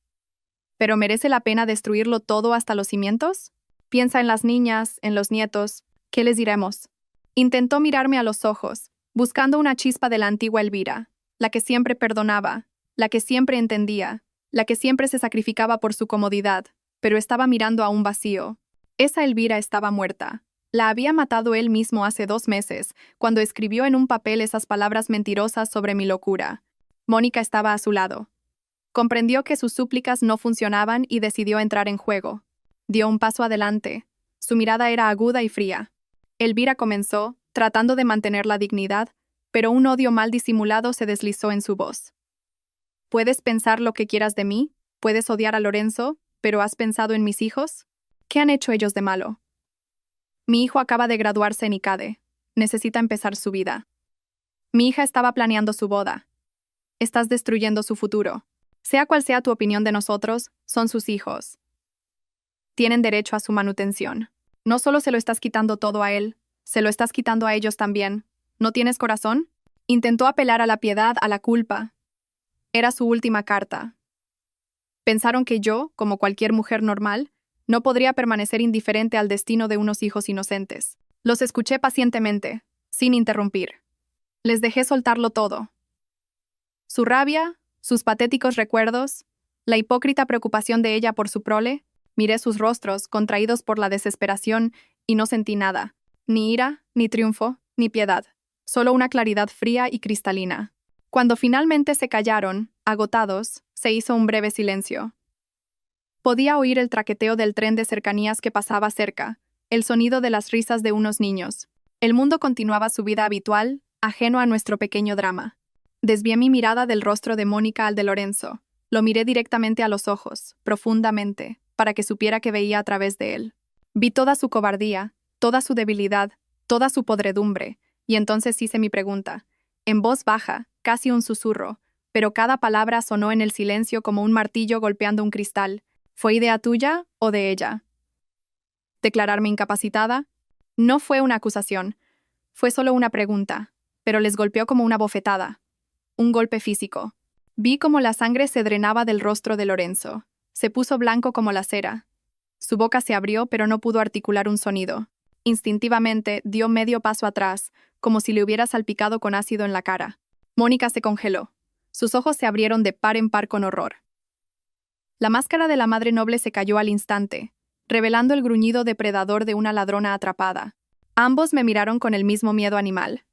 ¿Pero merece la pena destruirlo todo hasta los cimientos? Piensa en las niñas, en los nietos. ¿Qué les diremos? Intentó mirarme a los ojos, buscando una chispa de la antigua Elvira, la que siempre perdonaba, la que siempre entendía, la que siempre se sacrificaba por su comodidad, pero estaba mirando a un vacío. Esa Elvira estaba muerta. La había matado él mismo hace 2 meses, cuando escribió en un papel esas palabras mentirosas sobre mi locura. Mónica estaba a su lado. Comprendió que sus súplicas no funcionaban y decidió entrar en juego. Dio un paso adelante. Su mirada era aguda y fría. Elvira comenzó, tratando de mantener la dignidad, pero un odio mal disimulado se deslizó en su voz. ¿Puedes pensar lo que quieras de mí? ¿Puedes odiar a Lorenzo? ¿Pero has pensado en mis hijos? ¿Qué han hecho ellos de malo? Mi hijo acaba de graduarse en ICADE. Necesita empezar su vida. Mi hija estaba planeando su boda. Estás destruyendo su futuro. Sea cual sea tu opinión de nosotros, son sus hijos. Tienen derecho a su manutención. No solo se lo estás quitando todo a él, se lo estás quitando a ellos también. ¿No tienes corazón? Intentó apelar a la piedad, a la culpa. Era su última carta. Pensaron que yo, como cualquier mujer normal, no podría permanecer indiferente al destino de unos hijos inocentes. Los escuché pacientemente, sin interrumpir. Les dejé soltarlo todo. Su rabia, sus patéticos recuerdos, la hipócrita preocupación de ella por su prole. Miré sus rostros, contraídos por la desesperación, y no sentí nada. Ni ira, ni triunfo, ni piedad. Solo una claridad fría y cristalina. Cuando finalmente se callaron, agotados, se hizo un breve silencio. Podía oír el traqueteo del tren de cercanías que pasaba cerca, el sonido de las risas de unos niños. El mundo continuaba su vida habitual, ajeno a nuestro pequeño drama. Desvié mi mirada del rostro de Mónica al de Lorenzo. Lo miré directamente a los ojos, profundamente, para que supiera que veía a través de él. Vi toda su cobardía, toda su debilidad, toda su podredumbre, y entonces hice mi pregunta, en voz baja, casi un susurro, pero cada palabra sonó en el silencio como un martillo golpeando un cristal. ¿Fue idea tuya o de ella? ¿Declararme incapacitada? No fue una acusación, fue solo una pregunta, pero les golpeó como una bofetada. Un golpe físico. Vi cómo la sangre se drenaba del rostro de Lorenzo. Se puso blanco como la cera. Su boca se abrió, pero no pudo articular un sonido. Instintivamente dio medio paso atrás, como si le hubiera salpicado con ácido en la cara. Mónica se congeló. Sus ojos se abrieron de par en par con horror. La máscara de la madre noble se cayó al instante, revelando el gruñido depredador de una ladrona atrapada. Ambos me miraron con el mismo miedo animal.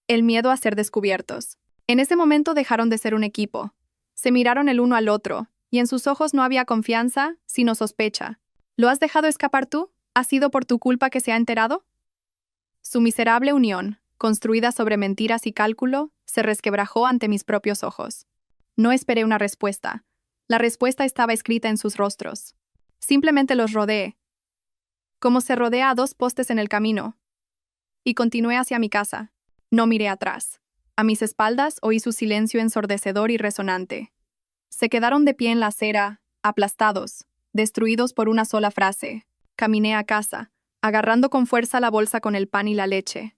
El miedo a ser descubiertos. En ese momento dejaron de ser un equipo. Se miraron el uno al otro, y en sus ojos no había confianza, sino sospecha. ¿Lo has dejado escapar tú? ¿Ha sido por tu culpa que se ha enterado? Su miserable unión, construida sobre mentiras y cálculo, se resquebrajó ante mis propios ojos. No esperé una respuesta. La respuesta estaba escrita en sus rostros. Simplemente los rodeé, como se rodea a 2 postes en el camino, y continué hacia mi casa. No miré atrás. A mis espaldas oí su silencio ensordecedor y resonante. Se quedaron de pie en la acera, aplastados, destruidos por una sola frase. Caminé a casa, agarrando con fuerza la bolsa con el pan y la leche.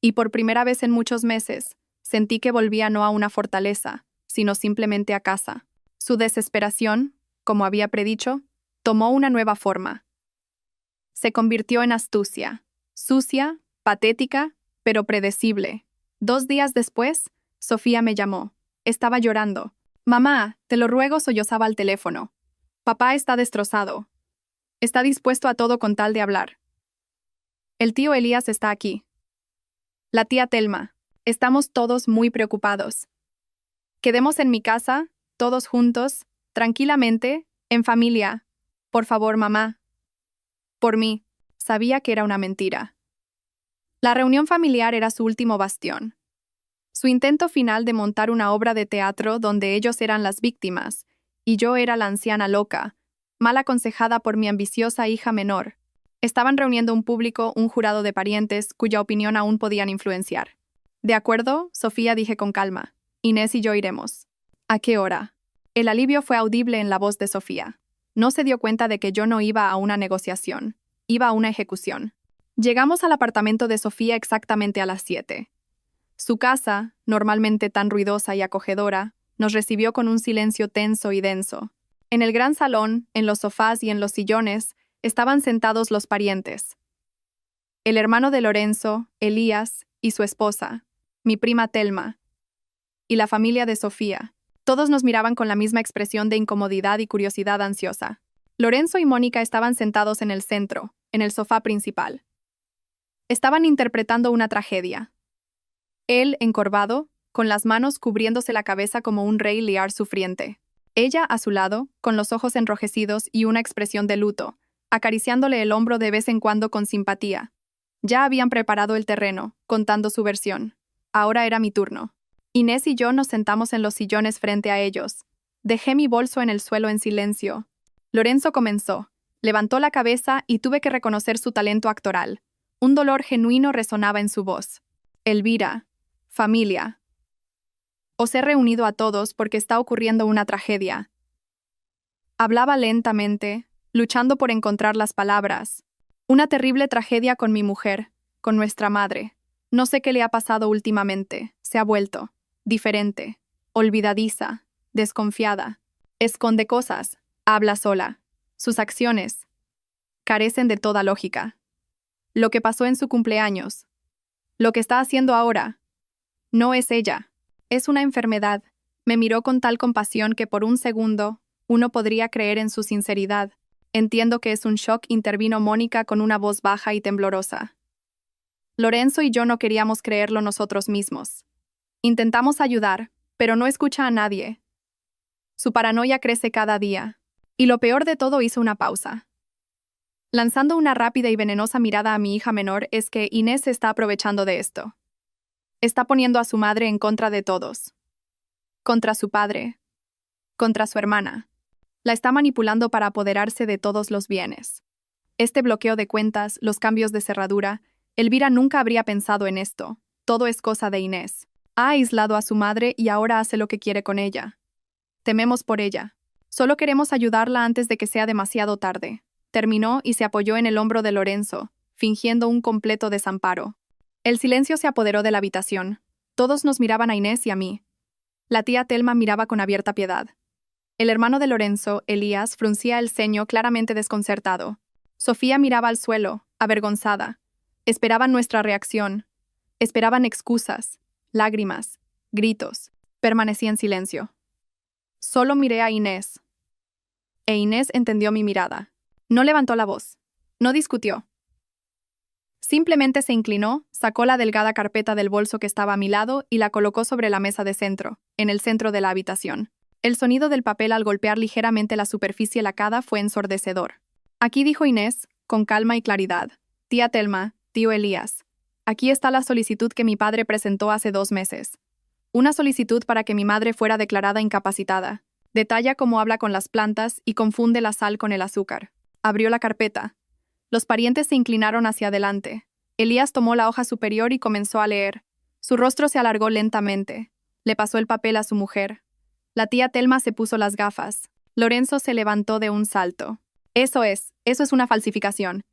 Y por primera vez en muchos meses, sentí que volvía no a una fortaleza, sino simplemente a casa. Su desesperación, como había predicho, tomó una nueva forma. Se convirtió en astucia, sucia, patética, pero predecible. 2 días después, Sofía me llamó. Estaba llorando. «Mamá, te lo ruego», sollozaba al teléfono. «Papá está destrozado. Está dispuesto a todo con tal de hablar. El tío Elías está aquí. La tía Telma. Estamos todos muy preocupados. Quedemos en mi casa, todos juntos, tranquilamente, en familia. Por favor, mamá». Por mí. Sabía que era una mentira. La reunión familiar era su último bastión. Su intento final de montar una obra de teatro donde ellos eran las víctimas, y yo era la anciana loca, mal aconsejada por mi ambiciosa hija menor. Estaban reuniendo un público, un jurado de parientes, cuya opinión aún podían influenciar. «De acuerdo», Sofía, dije con calma. «Inés y yo iremos». «¿A qué hora?» El alivio fue audible en la voz de Sofía. No se dio cuenta de que yo no iba a una negociación, iba a una ejecución. Llegamos al apartamento de Sofía exactamente a las 7. Su casa, normalmente tan ruidosa y acogedora, nos recibió con un silencio tenso y denso. En el gran salón, en los sofás y en los sillones, estaban sentados los parientes. El hermano de Lorenzo, Elías, y su esposa, mi prima Telma, y la familia de Sofía. Todos nos miraban con la misma expresión de incomodidad y curiosidad ansiosa. Lorenzo y Mónica estaban sentados en el centro, en el sofá principal. Estaban interpretando una tragedia. Él, encorvado, con las manos cubriéndose la cabeza como un rey Lear sufriente. Ella, a su lado, con los ojos enrojecidos y una expresión de luto, acariciándole el hombro de vez en cuando con simpatía. Ya habían preparado el terreno, contando su versión. Ahora era mi turno. Inés y yo nos sentamos en los sillones frente a ellos. Dejé mi bolso en el suelo en silencio. Lorenzo comenzó. Levantó la cabeza y tuve que reconocer su talento actoral. Un dolor genuino resonaba en su voz. «Elvira, familia. Os he reunido a todos porque está ocurriendo una tragedia». Hablaba lentamente, luchando por encontrar las palabras. «Una terrible tragedia con mi mujer, con nuestra madre. No sé qué le ha pasado últimamente. Se ha vuelto diferente, olvidadiza, desconfiada. Esconde cosas, habla sola. Sus acciones carecen de toda lógica. Lo que pasó en su cumpleaños, lo que está haciendo ahora, no es ella. Es una enfermedad». Me miró con tal compasión que por un segundo uno podría creer en su sinceridad. «Entiendo que es un shock», intervino Mónica con una voz baja y temblorosa. Lorenzo y yo no queríamos creerlo nosotros mismos. Intentamos ayudar, pero no escucha a nadie. Su paranoia crece cada día. Y lo peor de todo, hizo una pausa. Lanzando una rápida y venenosa mirada a mi hija menor, es que Inés se está aprovechando de esto. Está poniendo a su madre en contra de todos. Contra su padre. Contra su hermana. La está manipulando para apoderarse de todos los bienes. Este bloqueo de cuentas, los cambios de cerradura, Elvira nunca habría pensado en esto. Todo es cosa de Inés. Ha aislado a su madre y ahora hace lo que quiere con ella. Tememos por ella. Solo queremos ayudarla antes de que sea demasiado tarde. Terminó y se apoyó en el hombro de Lorenzo, fingiendo un completo desamparo. El silencio se apoderó de la habitación. Todos nos miraban a Inés y a mí. La tía Telma miraba con abierta piedad. El hermano de Lorenzo, Elías, fruncía el ceño claramente desconcertado. Sofía miraba al suelo, avergonzada. Esperaban nuestra reacción. Esperaban excusas, lágrimas, gritos. Permanecí en silencio. Solo miré a Inés. E Inés entendió mi mirada. No levantó la voz. No discutió. Simplemente se inclinó, sacó la delgada carpeta del bolso que estaba a mi lado y la colocó sobre la mesa de centro, en el centro de la habitación. El sonido del papel al golpear ligeramente la superficie lacada fue ensordecedor. «Aquí», dijo Inés, con calma y claridad. «Tía Telma, tío Elías. Aquí está la solicitud que mi padre presentó hace 2 meses. Una solicitud para que mi madre fuera declarada incapacitada. Detalla cómo habla con las plantas y confunde la sal con el azúcar». Abrió la carpeta. Los parientes se inclinaron hacia adelante. Elías tomó la hoja superior y comenzó a leer. Su rostro se alargó lentamente. Le pasó el papel a su mujer. La tía Telma se puso las gafas. Lorenzo se levantó de un salto. Eso es una falsificación».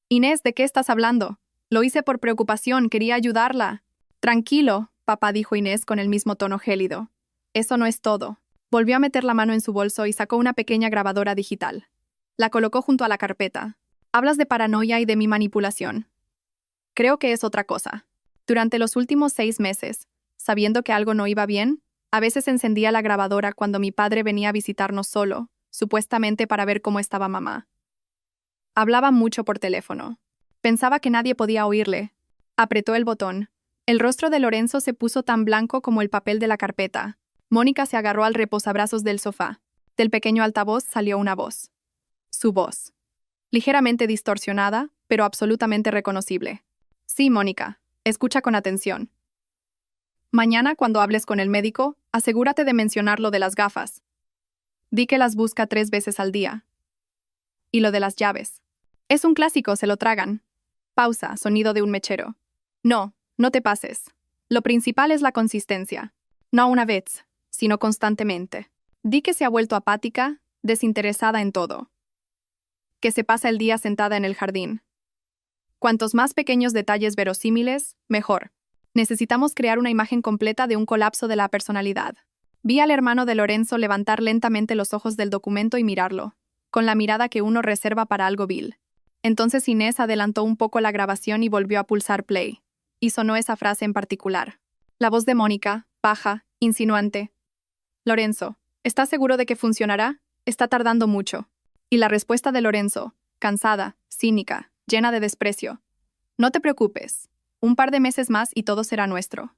«Inés, ¿de qué estás hablando? Lo hice por preocupación, quería ayudarla». «Tranquilo», papá, dijo Inés con el mismo tono gélido. Eso no es todo. Volvió a meter la mano en su bolso y sacó una pequeña grabadora digital. La colocó junto a la carpeta. Hablas de paranoia y de mi manipulación. Creo que es otra cosa. Durante los últimos 6 meses, sabiendo que algo no iba bien, a veces encendía la grabadora cuando mi padre venía a visitarnos solo, supuestamente para ver cómo estaba mamá. Hablaba mucho por teléfono. Pensaba que nadie podía oírle. Apretó el botón. El rostro de Lorenzo se puso tan blanco como el papel de la carpeta. Mónica se agarró al reposabrazos del sofá. Del pequeño altavoz salió una voz. Su voz. Ligeramente distorsionada, pero absolutamente reconocible. Sí, Mónica. Escucha con atención. Mañana, cuando hables con el médico, asegúrate de mencionar lo de las gafas. Di que las busca 3 veces al día. Y lo de las llaves. Es un clásico, se lo tragan. Pausa, sonido de un mechero. No, no te pases. Lo principal es la consistencia. No una vez, sino constantemente. Di que se ha vuelto apática, desinteresada en todo. Que se pasa el día sentada en el jardín. Cuantos más pequeños detalles verosímiles, mejor. Necesitamos crear una imagen completa de un colapso de la personalidad. Vi al hermano de Lorenzo levantar lentamente los ojos del documento y mirarlo, con la mirada que uno reserva para algo vil. Entonces Inés adelantó un poco la grabación y volvió a pulsar play. Y sonó esa frase en particular. La voz de Mónica, baja, insinuante. Lorenzo, ¿estás seguro de que funcionará? Está tardando mucho. Y la respuesta de Lorenzo, cansada, cínica, llena de desprecio. No te preocupes. Un par de meses más y todo será nuestro.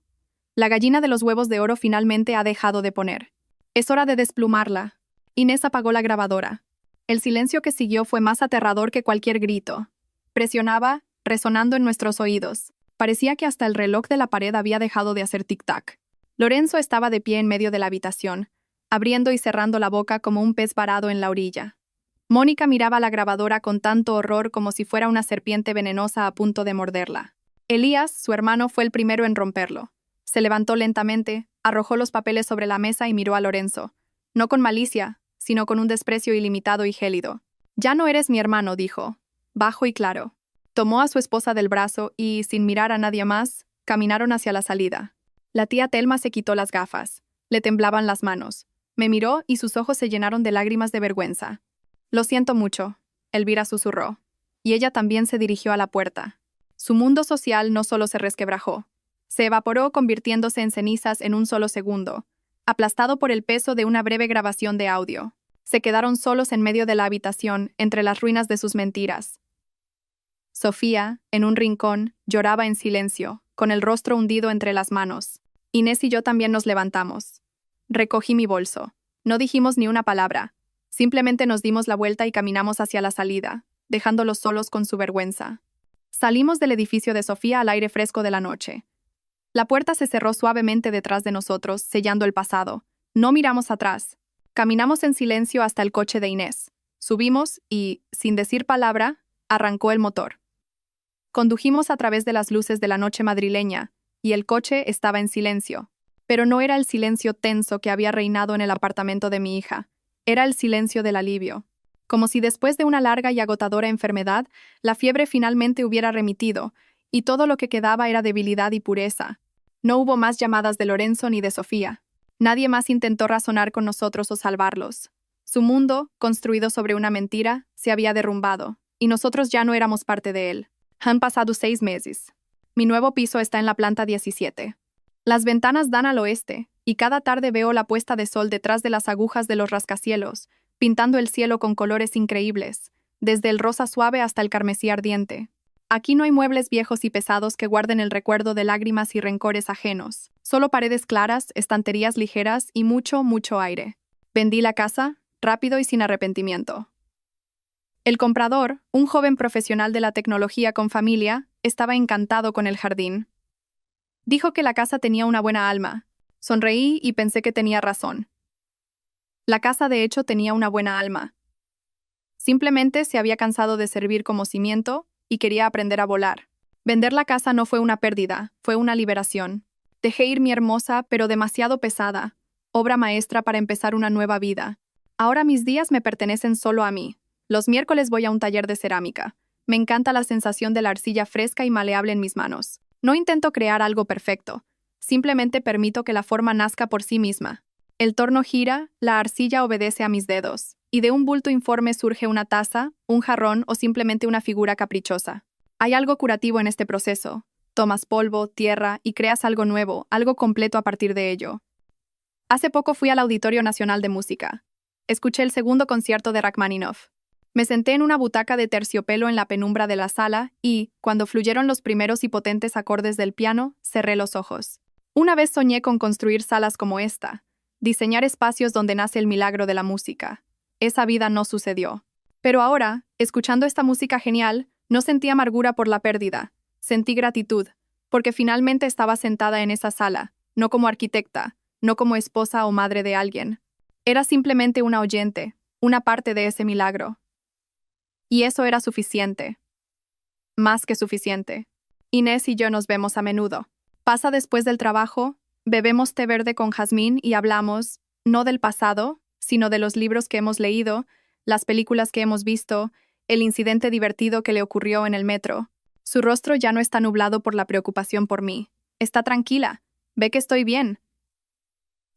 La gallina de los huevos de oro finalmente ha dejado de poner. Es hora de desplumarla. Inés apagó la grabadora. El silencio que siguió fue más aterrador que cualquier grito. Presionaba, resonando en nuestros oídos. Parecía que hasta el reloj de la pared había dejado de hacer tic-tac. Lorenzo estaba de pie en medio de la habitación, abriendo y cerrando la boca como un pez varado en la orilla. Mónica miraba la grabadora con tanto horror como si fuera una serpiente venenosa a punto de morderla. Elías, su hermano, fue el primero en romperlo. Se levantó lentamente, arrojó los papeles sobre la mesa y miró a Lorenzo. No con malicia, sino con un desprecio ilimitado y gélido. «Ya no eres mi hermano», dijo, bajo y claro. Tomó a su esposa del brazo y, sin mirar a nadie más, caminaron hacia la salida. La tía Telma se quitó las gafas. Le temblaban las manos. Me miró y sus ojos se llenaron de lágrimas de vergüenza. «Lo siento mucho», Elvira susurró. Y ella también se dirigió a la puerta. Su mundo social no solo se resquebrajó. Se evaporó convirtiéndose en cenizas en un solo segundo, aplastado por el peso de una breve grabación de audio. Se quedaron solos en medio de la habitación, entre las ruinas de sus mentiras. Sofía, en un rincón, lloraba en silencio, con el rostro hundido entre las manos. Inés y yo también nos levantamos. Recogí mi bolso. No dijimos ni una palabra. Simplemente nos dimos la vuelta y caminamos hacia la salida, dejándolos solos con su vergüenza. Salimos del edificio de Sofía al aire fresco de la noche. La puerta se cerró suavemente detrás de nosotros, sellando el pasado. No miramos atrás. Caminamos en silencio hasta el coche de Inés. Subimos y, sin decir palabra, arrancó el motor. Condujimos a través de las luces de la noche madrileña, y el coche estaba en silencio. Pero no era el silencio tenso que había reinado en el apartamento de mi hija. Era el silencio del alivio. Como si después de una larga y agotadora enfermedad, la fiebre finalmente hubiera remitido, y todo lo que quedaba era debilidad y pureza. No hubo más llamadas de Lorenzo ni de Sofía. Nadie más intentó razonar con nosotros o salvarlos. Su mundo, construido sobre una mentira, se había derrumbado, y nosotros ya no éramos parte de él. Han pasado 6 meses. Mi nuevo piso está en la planta 17. Las ventanas dan al oeste, y cada tarde veo la puesta de sol detrás de las agujas de los rascacielos, pintando el cielo con colores increíbles, desde el rosa suave hasta el carmesí ardiente. Aquí no hay muebles viejos y pesados que guarden el recuerdo de lágrimas y rencores ajenos. Solo paredes claras, estanterías ligeras y mucho, mucho aire. Vendí la casa, rápido y sin arrepentimiento. El comprador, un joven profesional de la tecnología con familia, estaba encantado con el jardín. Dijo que la casa tenía una buena alma. Sonreí y pensé que tenía razón. La casa de hecho tenía una buena alma. Simplemente se había cansado de servir como cimiento y quería aprender a volar. Vender la casa no fue una pérdida, fue una liberación. Dejé ir mi hermosa, pero demasiado pesada, obra maestra para empezar una nueva vida. Ahora mis días me pertenecen solo a mí. Los miércoles voy a un taller de cerámica. Me encanta la sensación de la arcilla fresca y maleable en mis manos. No intento crear algo perfecto. Simplemente permito que la forma nazca por sí misma. El torno gira, la arcilla obedece a mis dedos, y de un bulto informe surge una taza, un jarrón o simplemente una figura caprichosa. Hay algo curativo en este proceso. Tomas polvo, tierra y creas algo nuevo, algo completo a partir de ello. Hace poco fui al Auditorio Nacional de Música. Escuché el segundo concierto de Rachmaninoff. Me senté en una butaca de terciopelo en la penumbra de la sala y, cuando fluyeron los primeros y potentes acordes del piano, cerré los ojos. Una vez soñé con construir salas como esta, diseñar espacios donde nace el milagro de la música. Esa vida no sucedió. Pero ahora, escuchando esta música genial, no sentí amargura por la pérdida. Sentí gratitud, porque finalmente estaba sentada en esa sala, no como arquitecta, no como esposa o madre de alguien. Era simplemente una oyente, una parte de ese milagro. Y eso era suficiente. Más que suficiente. Inés y yo nos vemos a menudo. Pasa después del trabajo, bebemos té verde con jazmín y hablamos, no del pasado, sino de los libros que hemos leído, las películas que hemos visto, el incidente divertido que le ocurrió en el metro. Su rostro ya no está nublado por la preocupación por mí. Está tranquila. Ve que estoy bien.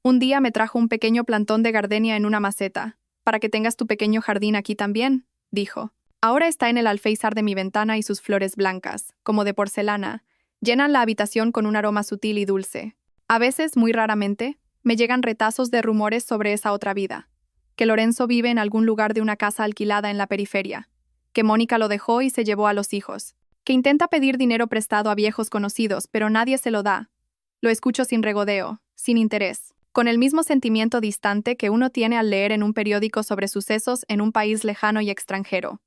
Un día me trajo un pequeño plantón de gardenia en una maceta. Para que tengas tu pequeño jardín aquí también, dijo. Ahora está en el alféizar de mi ventana y sus flores blancas, como de porcelana, llenan la habitación con un aroma sutil y dulce. A veces, muy raramente, me llegan retazos de rumores sobre esa otra vida. Que Lorenzo vive en algún lugar de una casa alquilada en la periferia. Que Mónica lo dejó y se llevó a los hijos. Que intenta pedir dinero prestado a viejos conocidos, pero nadie se lo da. Lo escucho sin regodeo, sin interés, con el mismo sentimiento distante que uno tiene al leer en un periódico sobre sucesos en un país lejano y extranjero.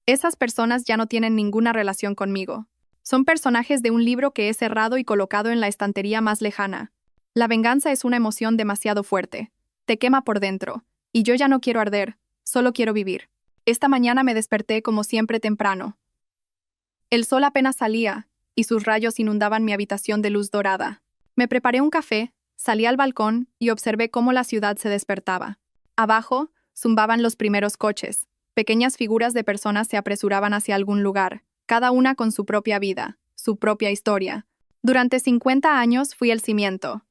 Esas personas ya no tienen ninguna relación conmigo. Son personajes de un libro que he cerrado y colocado en la estantería más lejana. La venganza es una emoción demasiado fuerte. Te quema por dentro. Y yo ya no quiero arder, solo quiero vivir. Esta mañana me desperté como siempre temprano. El sol apenas salía, y sus rayos inundaban mi habitación de luz dorada. Me preparé un café, salí al balcón y observé cómo la ciudad se despertaba. Abajo, zumbaban los primeros coches. Pequeñas figuras de personas se apresuraban hacia algún lugar, cada una con su propia vida, su propia historia. Durante 50 años fui el cimiento.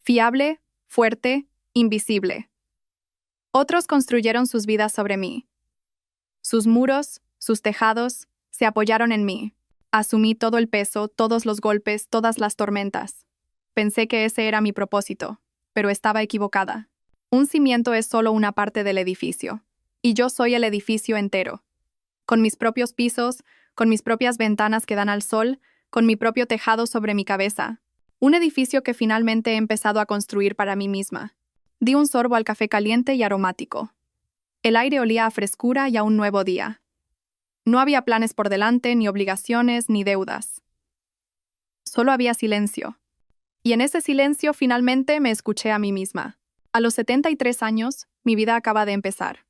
Fiable, fuerte, invisible. Otros construyeron sus vidas sobre mí. Sus muros, sus tejados, se apoyaron en mí. Asumí todo el peso, todos los golpes, todas las tormentas. Pensé que ese era mi propósito, pero estaba equivocada. Un cimiento es solo una parte del edificio, y yo soy el edificio entero. Con mis propios pisos, con mis propias ventanas que dan al sol, con mi propio tejado sobre mi cabeza. Un edificio que finalmente he empezado a construir para mí misma. Di un sorbo al café caliente y aromático. El aire olía a frescura y a un nuevo día. No había planes por delante, ni obligaciones, ni deudas. Solo había silencio. Y en ese silencio finalmente me escuché a mí misma. A los 73 años, mi vida acaba de empezar.